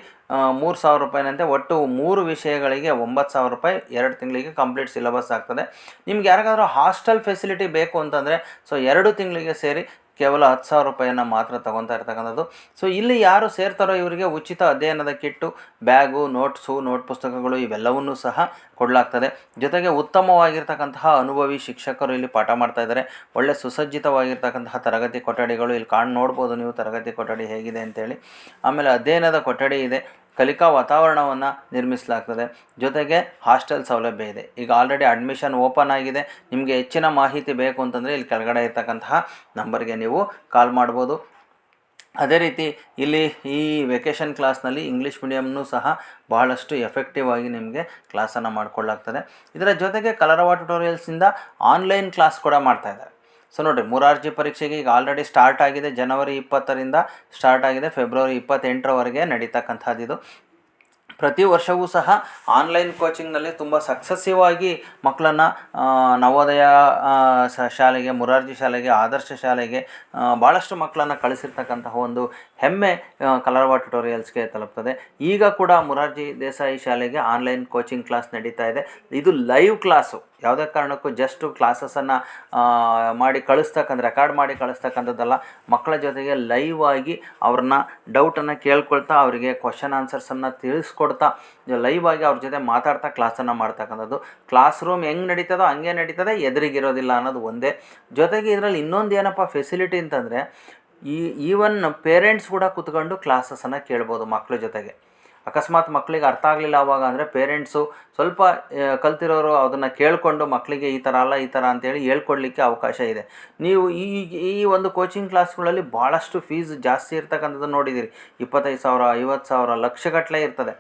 3,000 ರೂಪಾಯಿನಂತೆ, ಒಟ್ಟು 3 ವಿಷಯಗಳಿಗೆ 9,000 ರೂಪಾಯಿ, 2 ತಿಂಗಳಿಗೆ ಕಂಪ್ಲೀಟ್ ಸಿಲೆಬಸ್ ಆಗ್ತದೆ. ನಿಮ್ಗೆ ಯಾರಿಗಾದ್ರೂ ಹಾಸ್ಟೆಲ್ ಫೆಸಿಲಿಟಿ ಬೇಕು ಅಂತಂದರೆ ಸೊ 2 ತಿಂಗಳಿಗೆ ಸೇರಿ ಕೇವಲ 10,000 ರೂಪಾಯಿಯನ್ನು ಮಾತ್ರ ತೊಗೊತಾ ಇರ್ತಕ್ಕಂಥದ್ದು. ಸೊ ಇಲ್ಲಿ ಯಾರು ಸೇರ್ತಾರೋ ಇವರಿಗೆ ಉಚಿತ ಅಧ್ಯಯನದ ಕಿಟ್ಟು, ಬ್ಯಾಗು, ನೋಟ್ಸು, ನೋಟ್ ಪುಸ್ತಕಗಳು ಇವೆಲ್ಲವನ್ನೂ ಸಹ ಕೊಡಲಾಗ್ತದೆ. ಜೊತೆಗೆ ಉತ್ತಮವಾಗಿರ್ತಕ್ಕಂತಹ ಅನುಭವಿ ಶಿಕ್ಷಕರು ಇಲ್ಲಿ ಪಾಠ ಮಾಡ್ತಾ ಇದ್ದಾರೆ. ಒಳ್ಳೆ ಸುಸಜ್ಜಿತವಾಗಿರ್ತಕ್ಕಂತಹ ತರಗತಿ ಕೊಠಡಿಗಳು ಇಲ್ಲಿ ನೋಡ್ಬೋದು ನೀವು ತರಗತಿ ಕೊಠಡಿ ಹೇಗಿದೆ ಅಂತೇಳಿ. ಆಮೇಲೆ ಅಧ್ಯಯನದ ಕೊಠಡಿ ಇದೆ. ಕಲಿಕಾ ವಾತಾವರಣವನ್ನು ನಿರ್ಮಿಸಲಾಗ್ತದೆ. ಜೊತೆಗೆ ಹಾಸ್ಟೆಲ್ ಸೌಲಭ್ಯ ಇದೆ. ಈಗ ಆಲ್ರೆಡಿ ಅಡ್ಮಿಷನ್ ಓಪನ್ ಆಗಿದೆ. ನಿಮಗೆ ಹೆಚ್ಚಿನ ಮಾಹಿತಿ ಬೇಕು ಅಂತಂದರೆ ಇಲ್ಲಿ ಕೆಳಗಡೆ ಇರ್ತಕ್ಕಂತಹ ನಂಬರ್ಗೆ ನೀವು ಕಾಲ್ ಮಾಡ್ಬೋದು. ಅದೇ ರೀತಿ ಇಲ್ಲಿ ಈ ವೆಕೇಷನ್ ಕ್ಲಾಸ್ನಲ್ಲಿ ಇಂಗ್ಲೀಷ್ ಮೀಡಿಯಮ್ನೂ ಸಹ ಬಹಳಷ್ಟು ಎಫೆಕ್ಟಿವ್ ಆಗಿ ನಿಮಗೆ ಕ್ಲಾಸನ್ನು ಮಾಡಿಕೊಳ್ಳಾಗ್ತದೆ. ಇದರ ಜೊತೆಗೆ ಕಲರವ ಟ್ಯುಟೋರಿಯಲ್ಸಿಂದ ಆನ್ಲೈನ್ ಕ್ಲಾಸ್ ಕೂಡ ಮಾಡ್ತಾಯಿದ್ದಾರೆ. ಸೊ ನೋಡಿ, ಮೊರಾರ್ಜಿ ಪರೀಕ್ಷೆಗೆ ಈಗ ಆಲ್ರೆಡಿ ಸ್ಟಾರ್ಟ್ ಆಗಿದೆ. ಜನವರಿ 20ರಿಂದ ಸ್ಟಾರ್ಟ್ ಆಗಿದೆ. ಫೆಬ್ರವರಿ 28ರವರೆಗೆ ನಡೀತಕ್ಕಂಥದ್ದು ಇದು. ಪ್ರತಿ ವರ್ಷವೂ ಸಹ ಆನ್ಲೈನ್ ಕೋಚಿಂಗ್ನಲ್ಲಿ ತುಂಬ ಸಕ್ಸಸ್ಸಿವ್ ಆಗಿ ಮಕ್ಕಳನ್ನು ನವೋದಯ ಶಾಲೆಗೆ, ಮೊರಾರ್ಜಿ ಶಾಲೆಗೆ, ಆದರ್ಶ ಶಾಲೆಗೆ ಭಾಳಷ್ಟು ಮಕ್ಕಳನ್ನು ಕಳಿಸಿರ್ತಕ್ಕಂತಹ ಒಂದು ಹೆಮ್ಮೆ ಕಲರವ ಟ್ಯುಟೋರಿಯಲ್ಸ್ಗೆ ತಲುಪ್ತದೆ. ಈಗ ಕೂಡ ಮೊರಾರ್ಜಿ ದೇಸಾಯಿ ಶಾಲೆಗೆ ಆನ್ಲೈನ್ ಕೋಚಿಂಗ್ ಕ್ಲಾಸ್ ನಡೀತಾ ಇದೆ. ಇದು ಲೈವ್ ಕ್ಲಾಸು. ಯಾವುದೇ ಕಾರಣಕ್ಕೂ ಜಸ್ಟು ಕ್ಲಾಸಸನ್ನು ಮಾಡಿ ರೆಕಾರ್ಡ್ ಮಾಡಿ ಕಳಿಸ್ತಕ್ಕಂಥದ್ದಲ್ಲ. ಮಕ್ಕಳ ಜೊತೆಗೆ ಲೈವ್ ಆಗಿ ಅವ್ರನ್ನ ಡೌಟನ್ನು ಕೇಳ್ಕೊಳ್ತಾ, ಅವರಿಗೆ ಕ್ವಶನ್ ಆನ್ಸರ್ಸನ್ನು ತಿಳಿಸ್ಕೊಡ್ತಾ, ಲೈವ್ ಆಗಿ ಅವ್ರ ಜೊತೆ ಮಾತಾಡ್ತಾ ಕ್ಲಾಸನ್ನು ಮಾಡ್ತಕ್ಕಂಥದ್ದು. ಕ್ಲಾಸ್ ರೂಮ್ ಹೆಂಗೆ ನಡೀತದೋ ಹಂಗೆ ನಡೀತದೆ, ಎದುರಿಗಿರೋದಿಲ್ಲ ಅನ್ನೋದು ಒಂದೇ. ಜೊತೆಗೆ ಇದರಲ್ಲಿ ಇನ್ನೊಂದು ಏನಪ್ಪ ಫೆಸಿಲಿಟಿ ಅಂತಂದರೆ, ಈವನ್ ಪೇರೆಂಟ್ಸ್ ಕೂಡ ಕೂತ್ಕೊಂಡು ಕ್ಲಾಸಸನ್ನು ಕೇಳ್ಬೋದು ಮಕ್ಕಳ ಜೊತೆಗೆ. ಅಕಸ್ಮಾತ್ ಮಕ್ಕಳಿಗೆ ಅರ್ಥ ಆಗಲಿಲ್ಲ ಆವಾಗ ಅಂದರೆ ಪೇರೆಂಟ್ಸು ಸ್ವಲ್ಪ ಕಲ್ತಿರೋರು ಅದನ್ನು ಕೇಳಿಕೊಂಡು ಮಕ್ಕಳಿಗೆ ಈ ಥರ ಅಲ್ಲ ಈ ಥರ ಅಂತೇಳಿ ಹೇಳ್ಕೊಡ್ಲಿಕ್ಕೆ ಅವಕಾಶ ಇದೆ. ನೀವು ಈ ಒಂದು ಕೋಚಿಂಗ್ ಕ್ಲಾಸ್ಗಳಲ್ಲಿ ಭಾಳಷ್ಟು ಫೀಸ್ ಜಾಸ್ತಿ ಇರ್ತಕ್ಕಂಥದ್ದು ನೋಡಿದ್ದೀರಿ. 25,000, 50,000, ಲಕ್ಷಗಟ್ಟಲೆ ಇರ್ತದೆ.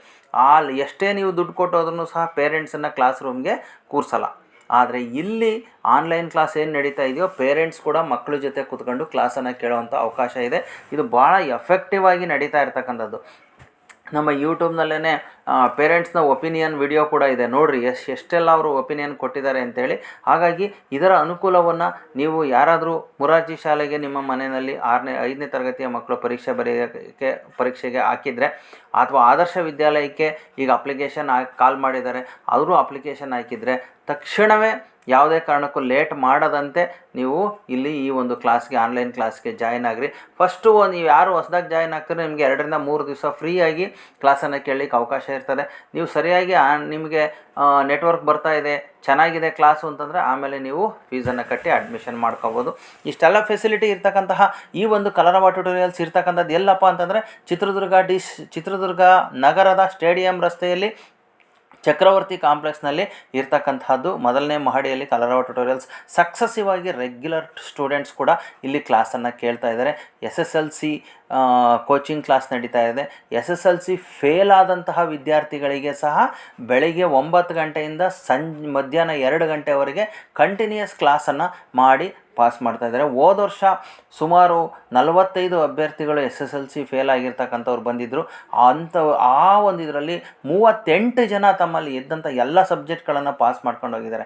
ಎಷ್ಟೇ ನೀವು ದುಡ್ಡು ಕೊಟ್ಟೋದ್ರೂ ಸಹ ಪೇರೆಂಟ್ಸನ್ನು ಕ್ಲಾಸ್ ರೂಮ್ಗೆ ಕೂರಿಸಲ್ಲ. ಆದರೆ ಇಲ್ಲಿ ಆನ್ಲೈನ್ ಕ್ಲಾಸ್ ಏನು ನಡೀತಾ ಇದೆಯೋ ಪೇರೆಂಟ್ಸ್ ಕೂಡ ಮಕ್ಕಳ ಜೊತೆ ಕೂತ್ಕೊಂಡು ಕ್ಲಾಸನ್ನು ಕೇಳುವಂಥ ಅವಕಾಶ ಇದೆ. ಇದು ಭಾಳ ಎಫೆಕ್ಟಿವ್ ಆಗಿ ನಡೀತಾ ಇರ್ತಕ್ಕಂಥದ್ದು. ನಮ್ಮ ಯೂಟ್ಯೂಬ್ನಲ್ಲೇ ಪೇರೆಂಟ್ಸ್ನ ಒಪಿನಿಯನ್ ವಿಡಿಯೋ ಕೂಡ ಇದೆ, ನೋಡಿರಿ ಎಷ್ಟೆಲ್ಲ ಅವರು ಒಪಿನಿಯನ್ ಕೊಟ್ಟಿದ್ದಾರೆ ಅಂತೇಳಿ. ಹಾಗಾಗಿ ಇದರ ಅನುಕೂಲವನ್ನು ನೀವು ಯಾರಾದರೂ ಮೊರಾರ್ಜಿ ಶಾಲೆಗೆ ನಿಮ್ಮ ಮನೆಯಲ್ಲಿ 5ನೇ ತರಗತಿಯ ಮಕ್ಕಳು ಪರೀಕ್ಷೆಗೆ ಹಾಕಿದರೆ, ಅಥವಾ ಆದರ್ಶ ವಿದ್ಯಾಲಯಕ್ಕೆ ಈಗ ಅಪ್ಲಿಕೇಶನ್ ಕಾಲ್ ಮಾಡಿದ್ದಾರೆ, ಅವರು ಅಪ್ಲಿಕೇಶನ್ ಹಾಕಿದರೆ ತಕ್ಷಣವೇ ಯಾವುದೇ ಕಾರಣಕ್ಕೂ ಲೇಟ್ ಮಾಡದಂತೆ ನೀವು ಇಲ್ಲಿ ಈ ಒಂದು ಕ್ಲಾಸ್ಗೆ, ಆನ್ಲೈನ್ ಕ್ಲಾಸ್ಗೆ ಜಾಯ್ನ್ ಆಗಿರಿ. ಫಸ್ಟು ನೀವು ಯಾರು ಹೊಸದಾಗಿ ಜಾಯ್ನ್ ಆಗ್ತಾರೆ ನಿಮಗೆ 2 ರಿಂದ 3 ದಿವಸ ಫ್ರೀಯಾಗಿ ಕ್ಲಾಸನ್ನು ಕೇಳಲಿಕ್ಕೆ ಅವಕಾಶ ಇರ್ತದೆ. ನೀವು ಸರಿಯಾಗಿ ನಿಮಗೆ ನೆಟ್ವರ್ಕ್ ಬರ್ತಾ ಇದೆ, ಚೆನ್ನಾಗಿದೆ ಕ್ಲಾಸು ಅಂತಂದರೆ ಆಮೇಲೆ ನೀವು ಫೀಸನ್ನು ಕಟ್ಟಿ ಅಡ್ಮಿಷನ್ ಮಾಡ್ಕೋಬೋದು. ಇಷ್ಟೆಲ್ಲ ಫೆಸಿಲಿಟಿ ಇರ್ತಕ್ಕಂತಹ ಈ ಒಂದು ಕಲರವ ಟ್ಯುಟೋರಿಯಲ್ಸ್ ಇರ್ತಕ್ಕಂಥದ್ದು ಎಲ್ಲಪ್ಪ ಅಂತಂದರೆ ಚಿತ್ರದುರ್ಗ ನಗರದ ಸ್ಟೇಡಿಯಂ ರಸ್ತೆಯಲ್ಲಿ ಚಕ್ರವರ್ತಿ ಕಾಂಪ್ಲೆಕ್ಸ್ನಲ್ಲಿ ಇರ್ತಕ್ಕಂಥದ್ದು 1ನೇ ಮಹಡಿಯಲ್ಲಿ ಕಲರವ ಟ್ಯುಟೋರಿಯಲ್ಸ್. ಸಕ್ಸಸ್ಸಿವ್ ಆಗಿ ರೆಗ್ಯುಲರ್ ಸ್ಟೂಡೆಂಟ್ಸ್ ಕೂಡ ಇಲ್ಲಿ ಕ್ಲಾಸನ್ನು ಕೇಳ್ತಾ ಇದ್ದಾರೆ. SSLC ಕೋಚಿಂಗ್ ಕ್ಲಾಸ್ ನಡೀತಾ ಇದೆ. SSLC ಫೇಲ್ ಆದಂತಹ ವಿದ್ಯಾರ್ಥಿಗಳಿಗೆ ಸಹ ಬೆಳಗ್ಗೆ 9 ಗಂಟೆಯಿಂದ ಮಧ್ಯಾಹ್ನ 2 ಗಂಟೆವರೆಗೆ ಕಂಟಿನ್ಯೂಯಸ್ ಕ್ಲಾಸನ್ನು ಮಾಡಿ ಪಾಸ್ ಮಾಡ್ತಾಯಿದ್ದಾರೆ. ಹೋದ ವರ್ಷ ಸುಮಾರು 45 ಅಭ್ಯರ್ಥಿಗಳು SSLC ಫೇಲ್ ಆಗಿರ್ತಕ್ಕಂಥವ್ರು ಬಂದಿದ್ದರು. ಆ ಒಂದು ಇದರಲ್ಲಿ 38 ಜನ ತಮ್ಮಲ್ಲಿ ಇದ್ದಂಥ ಎಲ್ಲ ಸಬ್ಜೆಕ್ಟ್ಗಳನ್ನು ಪಾಸ್ ಮಾಡ್ಕೊಂಡು ಹೋಗಿದ್ದಾರೆ.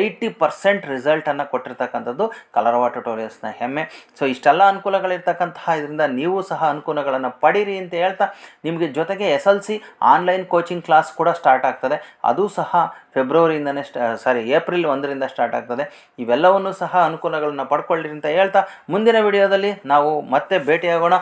80% ರಿಸಲ್ಟನ್ನು ಕೊಟ್ಟಿರ್ತಕ್ಕಂಥದ್ದು ಕಲರವ ಟ್ಯುಟೋರಿಯಲ್ಸ್ನ ಹೆಮ್ಮೆ. ಸೊ ಇಷ್ಟೆಲ್ಲ ಅನುಕೂಲಗಳಿರ್ತಕ್ಕಂತಹ ಇದರಿಂದ ನೀವು ಸಹ ಅನುಕೂಲಗಳನ್ನು ಪಡೀರಿ ಅಂತ ಹೇಳ್ತಾ, ನಿಮಗೆ ಜೊತೆಗೆ SLC ಆನ್ಲೈನ್ ಕೋಚಿಂಗ್ ಕ್ಲಾಸ್ ಕೂಡ ಸ್ಟಾರ್ಟ್ ಆಗ್ತದೆ. ಅದು ಸಹ ಏಪ್ರಿಲ್ 1ರಿಂದ ಸ್ಟಾರ್ಟ್ ಆಗ್ತದೆ. ಇವೆಲ್ಲವನ್ನು ಸಹ ಅನುಕೂಲಗಳನ್ನು ಪಡ್ಕೊಳ್ಳಿರಿ ಅಂತ ಹೇಳ್ತಾ ಮುಂದಿನ ವಿಡಿಯೋದಲ್ಲಿ ನಾವು ಮತ್ತೆ ಭೇಟಿಯಾಗೋಣ.